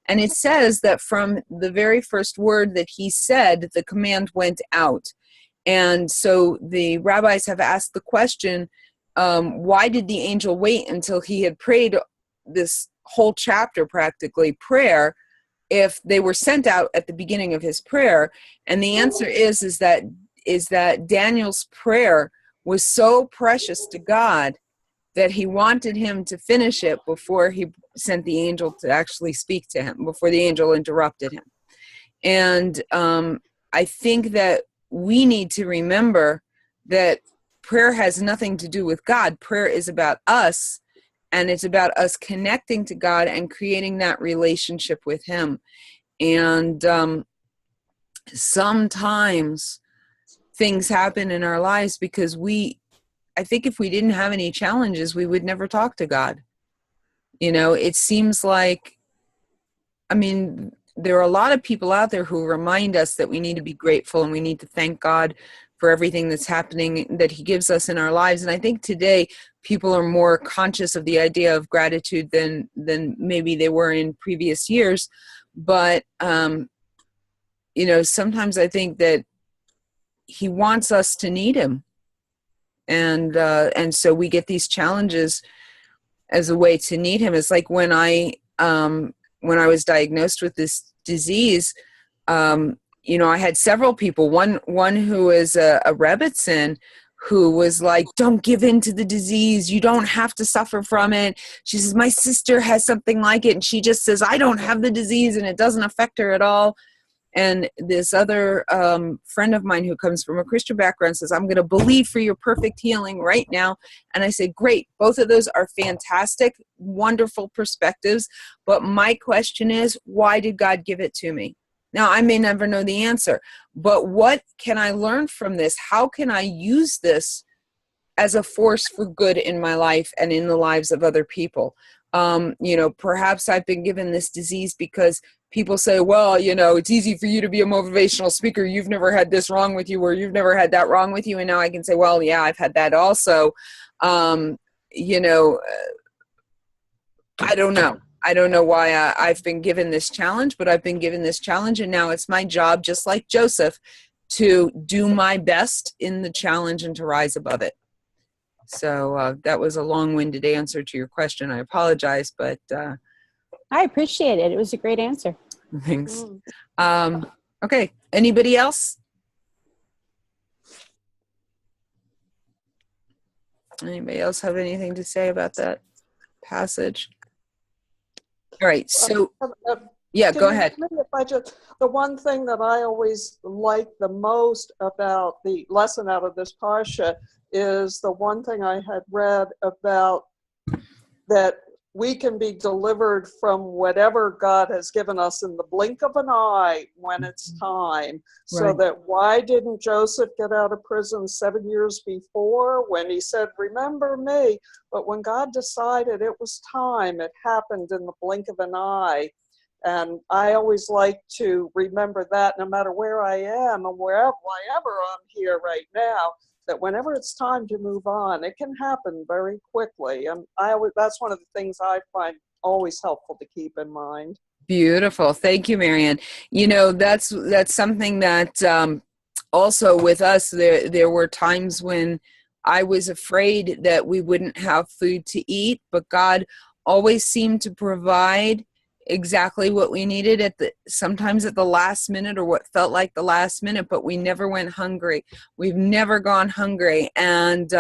And it says that from the very first word that he said, the command went out. And so the rabbis have asked the question, why did the angel wait until he had prayed this whole chapter, practically, prayer, if they were sent out at the beginning of his prayer? And the answer is that Daniel's prayer was so precious to God that he wanted him to finish it before he sent the angel to actually speak to him, before the angel interrupted him. And I think that we need to remember that prayer has nothing to do with God. Prayer is about us, and it's about us connecting to God and creating that relationship with him. And sometimes things happen in our lives because I think if we didn't have any challenges, we would never talk to God. You know, it seems like, I mean, there are a lot of people out there who remind us that we need to be grateful and we need to thank God for everything that's happening, that he gives us in our lives. And I think today people are more conscious of the idea of gratitude than maybe they were in previous years. But, you know, sometimes I think that he wants us to need him. And so we get these challenges as a way to need him. It's like when I was diagnosed with this disease, you know, I had several people, one who is a Rebbitzin, who was like, don't give in to the disease. You don't have to suffer from it. She says, my sister has something like it. And she just says, I don't have the disease and it doesn't affect her at all. And this other friend of mine who comes from a Christian background says, I'm going to believe for your perfect healing right now. And I say, great. Both of those are fantastic, wonderful perspectives. But my question is, why did God give it to me? Now, I may never know the answer, but what can I learn from this? How can I use this as a force for good in my life and in the lives of other people? You know, perhaps I've been given this disease because people say, well, you know, it's easy for you to be a motivational speaker. You've never had this wrong with you, or you've never had that wrong with you. And now I can say, well, yeah, I've had that also. You know, I don't know. I don't know why I've been given this challenge, but I've been given this challenge, and now it's my job, just like Joseph, to do my best in the challenge and to rise above it. So that was a long-winded answer to your question. I apologize, but I appreciate it. It was a great answer. thanks. Okay, anybody else? Anybody else have anything to say about that passage? All right, so yeah, go ahead. The one thing that I always like the most about the lesson out of this parsha is the one thing I had read about, that we can be delivered from whatever God has given us in the blink of an eye when it's time. So Right. that why didn't Joseph get out of prison 7 years before when he said, remember me? But when God decided it was time, it happened in the blink of an eye. And I always like to remember that no matter where I am and wherever I'm here right now, that whenever it's time to move on, it can happen very quickly. And that's one of the things I find always helpful to keep in mind. Beautiful. Thank you, Marianne. You know, that's something that also with us, there were times when I was afraid that we wouldn't have food to eat, but God always seemed to provide exactly what we needed sometimes at the last minute, or what felt like the last minute, but we never went hungry. We've never gone hungry. And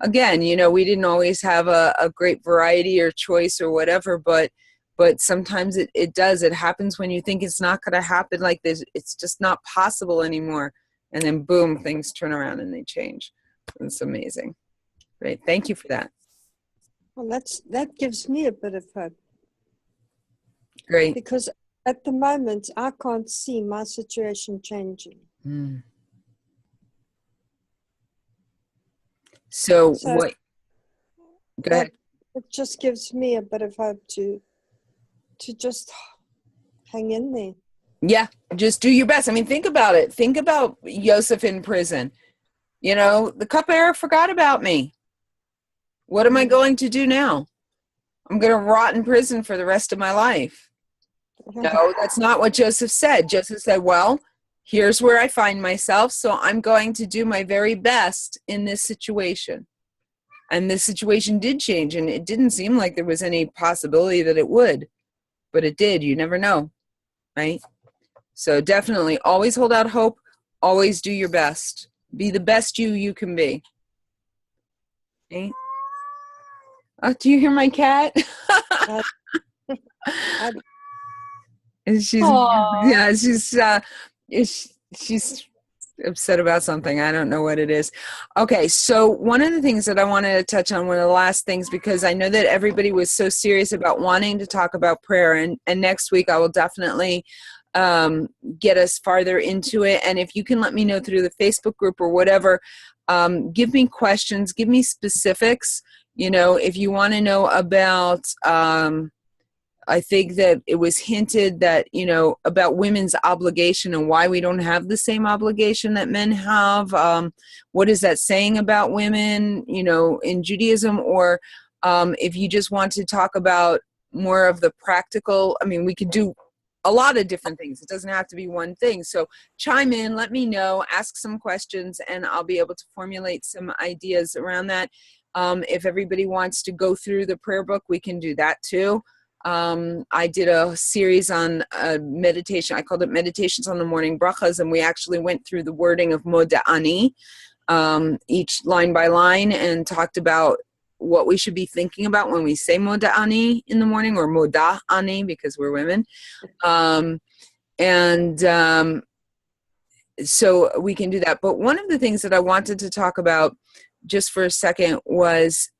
again, you know, we didn't always have a great variety or choice or whatever, but sometimes it does. It happens when you think it's not going to happen like this. It's just not possible anymore. And then boom, things turn around and they change. It's amazing. Great. Thank you for that. Well, that gives me a bit of hope, Great. because at the moment I can't see my situation changing. Mm. So what? Go ahead. It just gives me a bit of hope to just hang in there. Yeah, just do your best. I mean, think about it. Think about Joseph in prison. You know, the cupbearer forgot about me. What am I going to do now? I'm going to rot in prison for the rest of my life. No, that's not what Joseph said. Joseph said, well, here's where I find myself, so I'm going to do my very best in this situation. And this situation did change, and it didn't seem like there was any possibility that it would, but it did. You never know, right? So definitely always hold out hope, always do your best. Be the best you can be. Okay? Oh, do you hear my cat? And she's yeah, she's upset about something. I don't know what it is. Okay, so one of the things that I wanted to touch on, one of the last things, because I know that everybody was so serious about wanting to talk about prayer, and next week I will definitely get us farther into it. And if you can let me know through the Facebook group or whatever, give me questions, give me specifics. You know, if you want to know about, I think that it was hinted that, you know, about women's obligation and why we don't have the same obligation that men have. What is that saying about women, you know, in Judaism? Or if you just want to talk about more of the practical, I mean, we could do a lot of different things. It doesn't have to be one thing. So chime in, let me know, ask some questions, and I'll be able to formulate some ideas around that. If everybody wants to go through the prayer book, we can do that too. I did a series on meditation. I called it Meditations on the Morning Brachas, and we actually went through the wording of Moda Ani, each line by line, and talked about what we should be thinking about when we say Moda Ani in the morning, or Moda Ani because we're women. So we can do that. But one of the things that I wanted to talk about just for a second was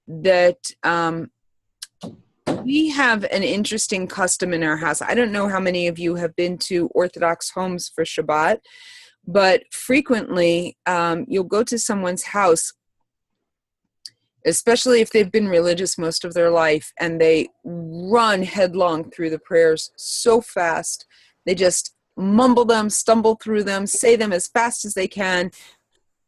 that we have an interesting custom in our house. I don't know how many of you have been to Orthodox homes for Shabbat, but frequently you'll go to someone's house, especially if they've been religious most of their life, and they run headlong through the prayers so fast. They just mumble them, stumble through them, say them as fast as they can.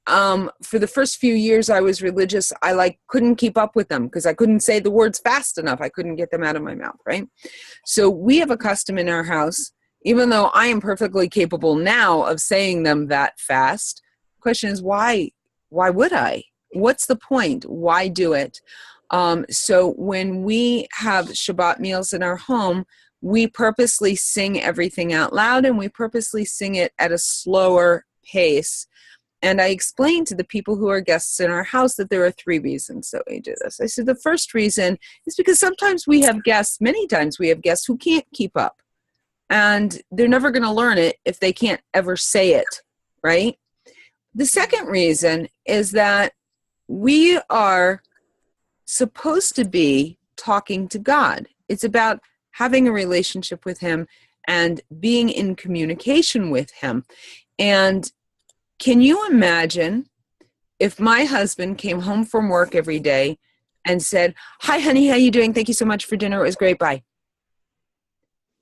For the first few years I was religious, I couldn't keep up with them because I couldn't say the words fast enough. I couldn't get them out of my mouth, right? So we have a custom in our house, even though I am perfectly capable now of saying them that fast. The question is, why would I? What's the point? Why do it? So when we have Shabbat meals in our home, we purposely sing everything out loud, and we purposely sing it at a slower pace. And I explained to the people who are guests in our house that there are 3 reasons that we do this. I said the first reason is because sometimes we have guests, many times we have guests who can't keep up. And they're never going to learn it if they can't ever say it, right? The second reason is that we are supposed to be talking to God. It's about having a relationship with Him and being in communication with Him. And can you imagine if my husband came home from work every day and said, "Hi, honey, how you doing? Thank you so much for dinner. It was great. Bye."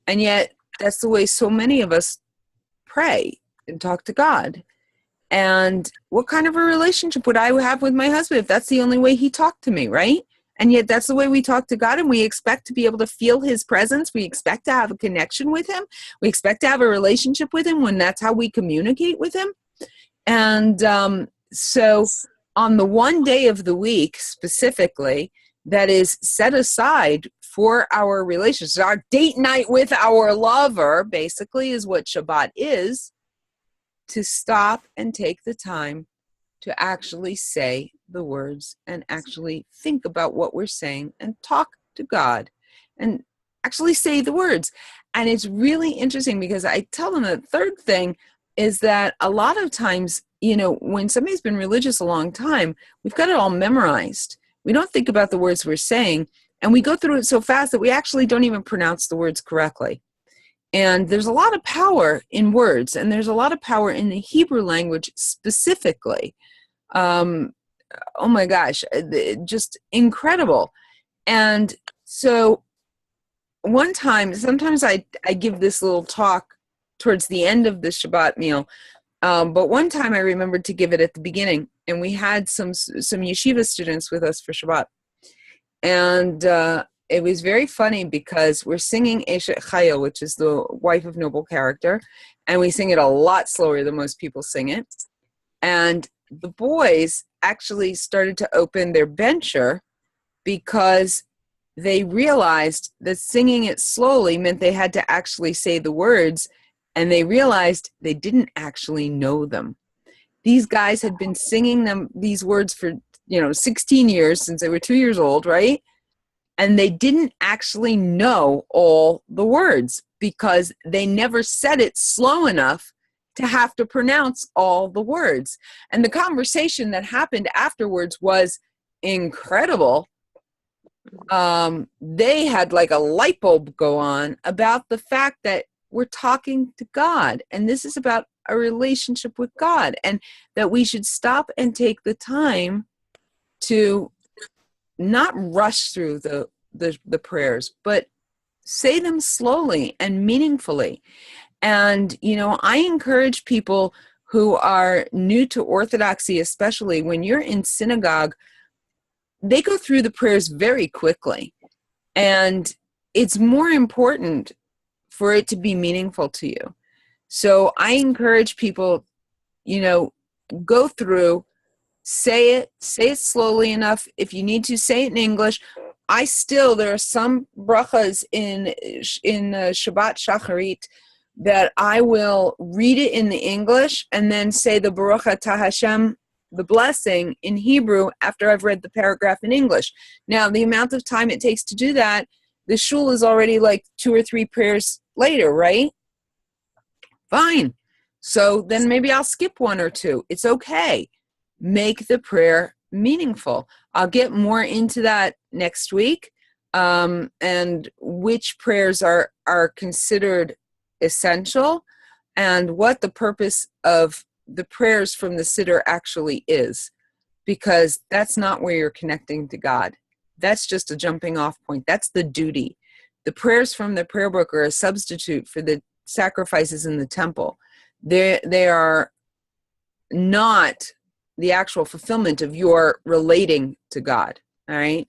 And yet that's the way so many of us pray and talk to God. And what kind of a relationship would I have with my husband if that's the only way he talked to me, right? And yet that's the way we talk to God, and we expect to be able to feel His presence. We expect to have a connection with Him. We expect to have a relationship with Him when that's how we communicate with Him. And so on the one day of the week specifically that is set aside for our relationship, our date night with our lover basically is what Shabbat is, to stop and take the time to actually say the words and actually think about what we're saying and talk to God and actually say the words. And it's really interesting because I tell them the third thing is that a lot of times, you know, when somebody's been religious a long time, we've got it all memorized. We don't think about the words we're saying, and we go through it so fast that we actually don't even pronounce the words correctly. And there's a lot of power in words, and there's a lot of power in the Hebrew language specifically. Oh my gosh, just incredible. And so one time, sometimes I give this little talk towards the end of the Shabbat meal, but one time I remembered to give it at the beginning, and we had some yeshiva students with us for Shabbat. And it was very funny because we're singing Eshet Chayil, which is the wife of noble character, and we sing it a lot slower than most people sing it. And the boys actually started to open their bencher because they realized that singing it slowly meant they had to actually say the words, and they realized they didn't actually know them. These guys had been singing them these words for 16 years, since they were 2 years old, right? And they didn't actually know all the words because they never said it slow enough to have to pronounce all the words. And the conversation that happened afterwards was incredible. They had like a light bulb go on about the fact that we're talking to God, and this is about a relationship with God, and that we should stop and take the time to not rush through the prayers, but say them slowly and meaningfully. And, I encourage people who are new to Orthodoxy, especially when you're in synagogue, they go through the prayers very quickly. And it's more important for it to be meaningful to you. So I encourage people, go through, say it slowly enough. If you need to, say it in English. There are some brachas in Shabbat Shacharit that I will read it in the English and then say the Baruch Atah Hashem, the blessing, in Hebrew after I've read the paragraph in English. Now, the amount of time it takes to do that, the shul is already like 2 or 3 prayers later, right? Fine. So then maybe I'll skip 1 or 2. It's okay. Make the prayer meaningful. I'll get more into that next week, and which prayers are considered essential and what the purpose of the prayers from the Siddur actually is, because that's not where you're connecting to God. That's just a jumping off point. That's the duty. The prayers from the prayer book are a substitute for the sacrifices in the temple. They are not the actual fulfillment of your relating to God, all right?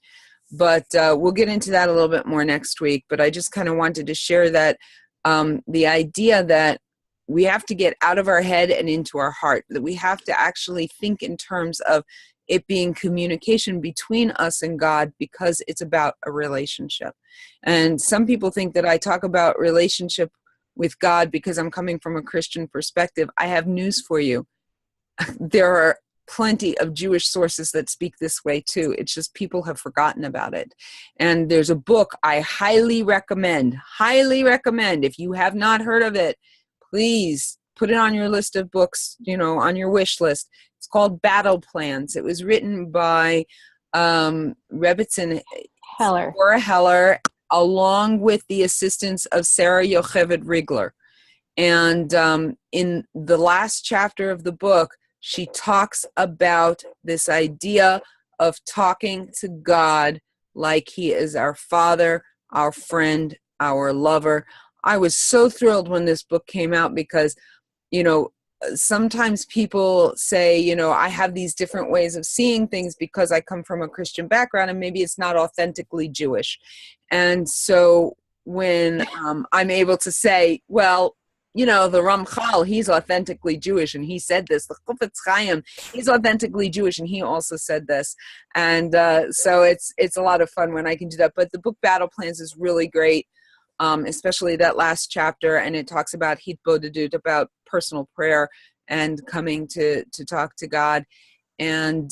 But we'll get into that a little bit more next week. But I just kind of wanted to share that the idea that we have to get out of our head and into our heart, that we have to actually think in terms of it being communication between us and God, because it's about a relationship. And some people think that I talk about relationship with God because I'm coming from a Christian perspective. I have news for you. There are plenty of Jewish sources that speak this way too. It's just people have forgotten about it. And there's a book I highly recommend. If you have not heard of it, please put it on your list of books, on your wish list. It's called Battle Plans. It was written by Rebbetzin Heller. Laura Heller, along with the assistance of Sarah Yocheved Rigler. And in the last chapter of the book, she talks about this idea of talking to God like he is our Father, our friend, our lover. I was so thrilled when this book came out because, sometimes people say, I have these different ways of seeing things because I come from a Christian background and maybe it's not authentically Jewish. And so when I'm able to say, well, the Ramchal, he's authentically Jewish, and he said this. The Chofetz Chaim, he's authentically Jewish, and he also said this. And so it's a lot of fun when I can do that. But the book Battle Plans is really great, especially that last chapter, and it talks about hitbodedut, about personal prayer and coming to talk to God. And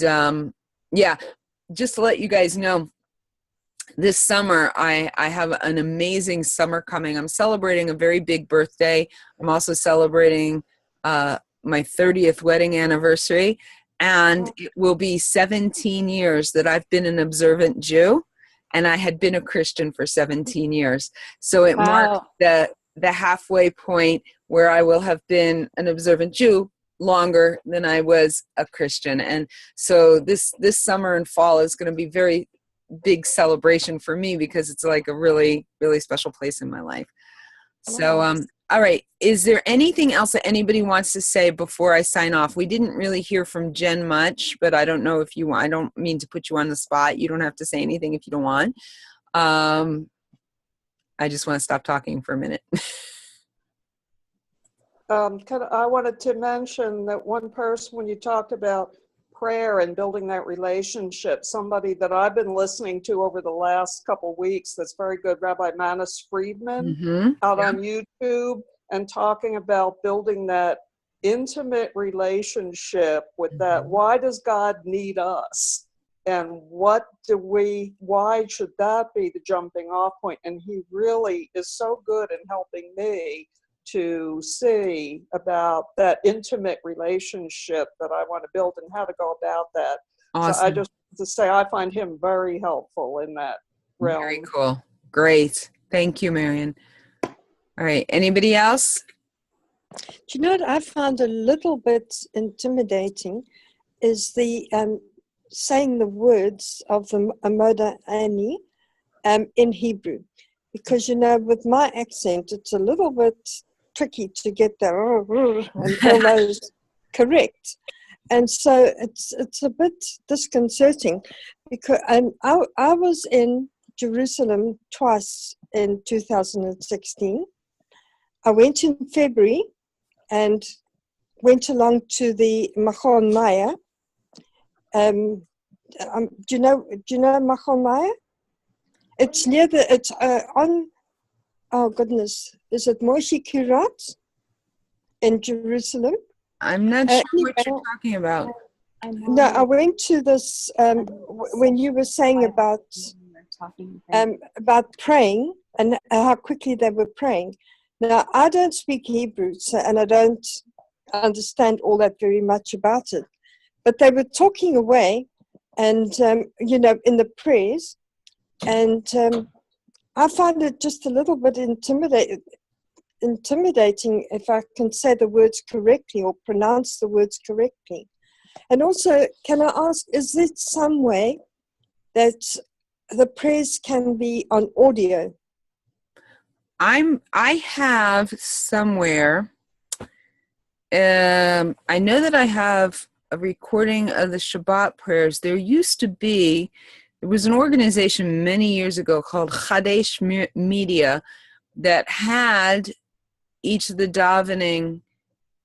just to let you guys know, this summer, I have an amazing summer coming. I'm celebrating a very big birthday. I'm also celebrating my 30th wedding anniversary. And it will be 17 years that I've been an observant Jew. And I had been a Christian for 17 years. So it marked the halfway point where I will have been an observant Jew longer than I was a Christian. And so this summer and fall is going to be very big celebration for me because it's like a really, really special place in my life. So, all right. Is there anything else that anybody wants to say before I sign off? We didn't really hear from Jen much, but I don't know if you want. I don't mean to put you on the spot. You don't have to say anything if you don't want. I just want to stop talking for a minute. I wanted to mention that one person, when you talked about prayer and building that relationship, somebody that I've been listening to over the last couple weeks that's very good, Rabbi Manis Friedman, out on YouTube, and talking about building that intimate relationship with that. Why does God need us? And why should that be the jumping off point? And he really is so good in helping me to see about that intimate relationship that I want to build and how to go about that. Awesome. So I just to say I find him very helpful in that realm. Very cool. Great. Thank you, Marion. All right. Anybody else? Do you know what I found a little bit intimidating is the saying the words of the Amoda Ani in Hebrew. Because, you know, with my accent, it's a little bit tricky to get the and all those correct. And so it's a bit disconcerting because I was in Jerusalem twice in 2016. I went in February and went along to the Machon Maya. Do you know Machon Maya? It's near it's on, oh goodness, is it Moshe Kirat in Jerusalem? I'm not sure anyway, what you're talking about. No, I went to this, when you were saying about praying and how quickly they were praying. Now, I don't speak Hebrew, and I don't understand all that very much about it. But they were talking away and, you know, in the prayers. And I find it just a little bit intimidating, if I can say the words correctly or pronounce the words correctly. And also, can I ask, is there some way that the prayers can be on audio? I have somewhere, I know that I have a recording of the Shabbat prayers. There was an organization many years ago called Chadesh Media that had each of the davening,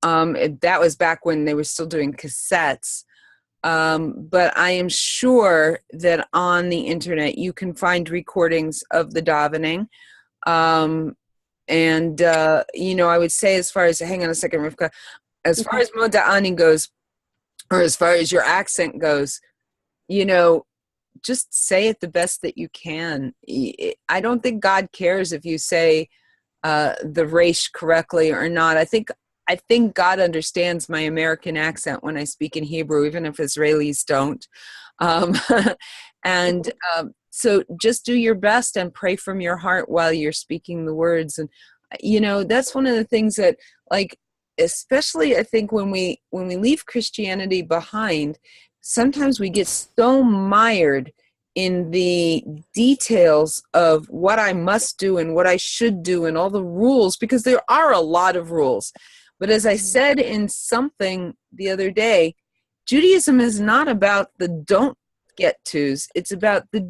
that was back when they were still doing cassettes, but I am sure that on the internet you can find recordings of the davening. You know, I would say as far as, hang on a second, Rivka, as far as Moda'ani goes, or as far as your accent goes, you know, just say it the best that you can. I don't think God cares if you say the resh correctly or not. I think God understands my American accent when I speak in Hebrew, even if Israelis don't. So just do your best and pray from your heart while you're speaking the words. And, you know, that's one of the things that, like, especially I think when we leave Christianity behind, sometimes we get so mired in the details of what I must do and what I should do and all the rules, because there are a lot of rules. But as I said in something the other day, Judaism is not about the don't get tos. It's about the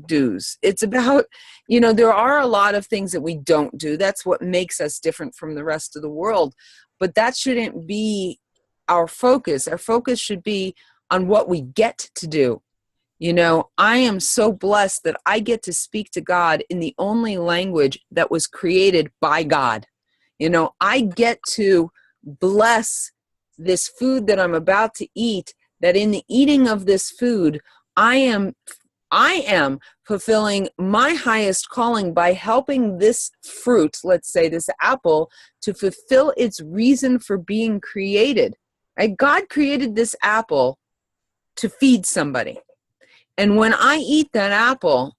do's. It's about, you know, there are a lot of things that we don't do. That's what makes us different from the rest of the world. But that shouldn't be our focus. Our focus should be on what we get to do. You know, I am so blessed that I get to speak to God in the only language that was created by God. You know, I get to bless this food that I'm about to eat, that in the eating of this food, I am fulfilling my highest calling by helping this fruit, let's say this apple, to fulfill its reason for being created. Right? God created this apple to feed somebody. And when I eat that apple,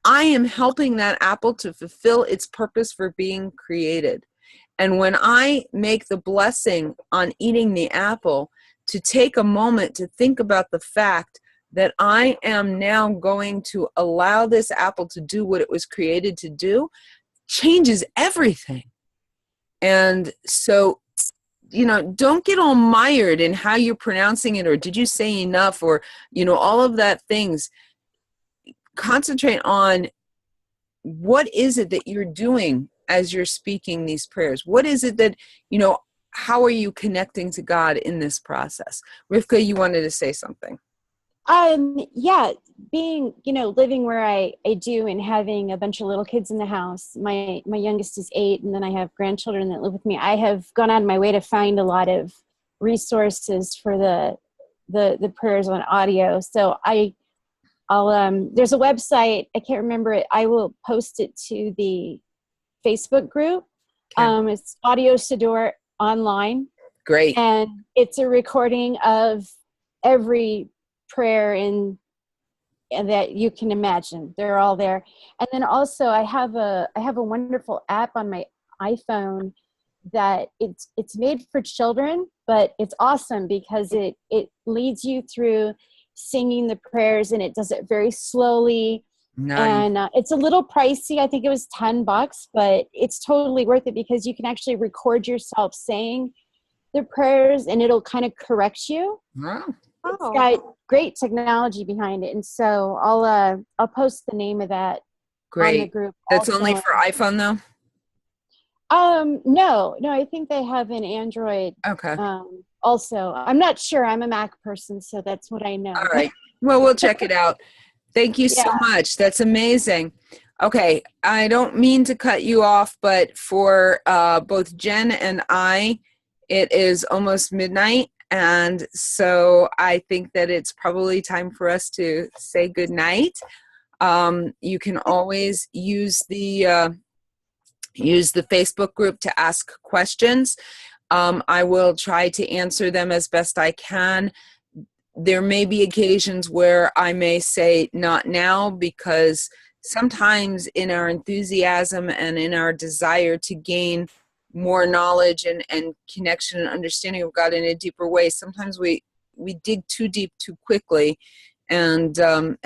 I am helping that apple to fulfill its purpose for being created. And when I make the blessing on eating the apple, to take a moment to think about the fact that I am now going to allow this apple to do what it was created to do, changes everything. And so, you know, don't get all mired in how you're pronouncing it, or did you say enough, or, you know, all of that things. Concentrate on what is it that you're doing as you're speaking these prayers? What is it that, how are you connecting to God in this process? Rivka, you wanted to say something. Yeah, being, living where I do and having a bunch of little kids in the house. My youngest is 8, and then I have grandchildren that live with me. I have gone out of my way to find a lot of resources for the prayers on audio. So I'll there's a website, I can't remember it. I will post it to the Facebook group. Okay. It's Audio Siddur Online. Great. And it's a recording of every prayer and that you can imagine. They're all there. And then also I have a wonderful app on my iPhone that it's made for children, but it's awesome because it leads you through singing the prayers, and it does it very slowly. Nice. And it's a little pricey. I think it was $10, but it's totally worth it because you can actually record yourself saying the prayers, and it'll kind of correct you. Wow. It's got great technology behind it, and so I'll post the name of that on the Great. group. That's also. only for iPhone though? No, I think they have an Android. Okay. Also, I'm not sure. I'm a Mac person, so that's what I know. All right. Well, we'll check it out. Thank you so Yeah. much. That's amazing. Okay. I don't mean to cut you off, but for both Jen and I, it is almost midnight. And so I think that it's probably time for us to say good night. You can always use the Facebook group to ask questions. I will try to answer them as best I can. There may be occasions where I may say not now, because sometimes in our enthusiasm and in our desire to gain more knowledge and connection and understanding of God in a deeper way, sometimes we dig too deep too quickly, and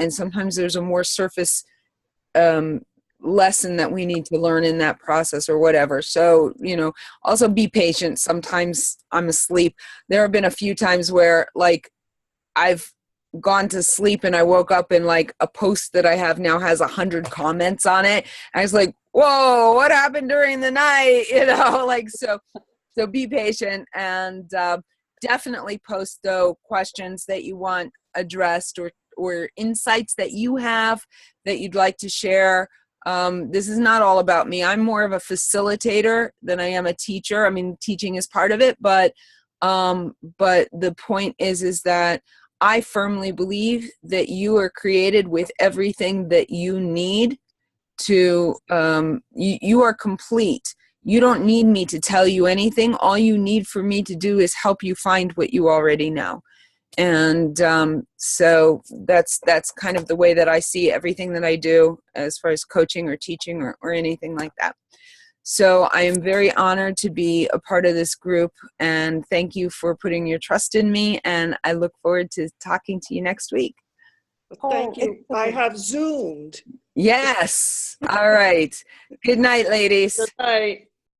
sometimes there's a more surface lesson that we need to learn in that process or whatever. So, also be patient. Sometimes I'm asleep. There have been a few times where I've gone to sleep and I woke up and a post that I have now has 100 comments on it. I was like, whoa, what happened during the night? So be patient, and definitely post though questions that you want addressed or insights that you have that you'd like to share. This is not all about me. I'm more of a facilitator than I am a teacher. I mean, teaching is part of it, but the point is that I firmly believe that you are created with everything that you need to, you are complete. You don't need me to tell you anything. All you need for me to do is help you find what you already know. And so that's kind of the way that I see everything that I do as far as coaching or teaching or anything like that. So I am very honored to be a part of this group, and thank you for putting your trust in me, and I look forward to talking to you next week. Thank you. I have Zoomed. Yes. All right. Good night, ladies. Good night.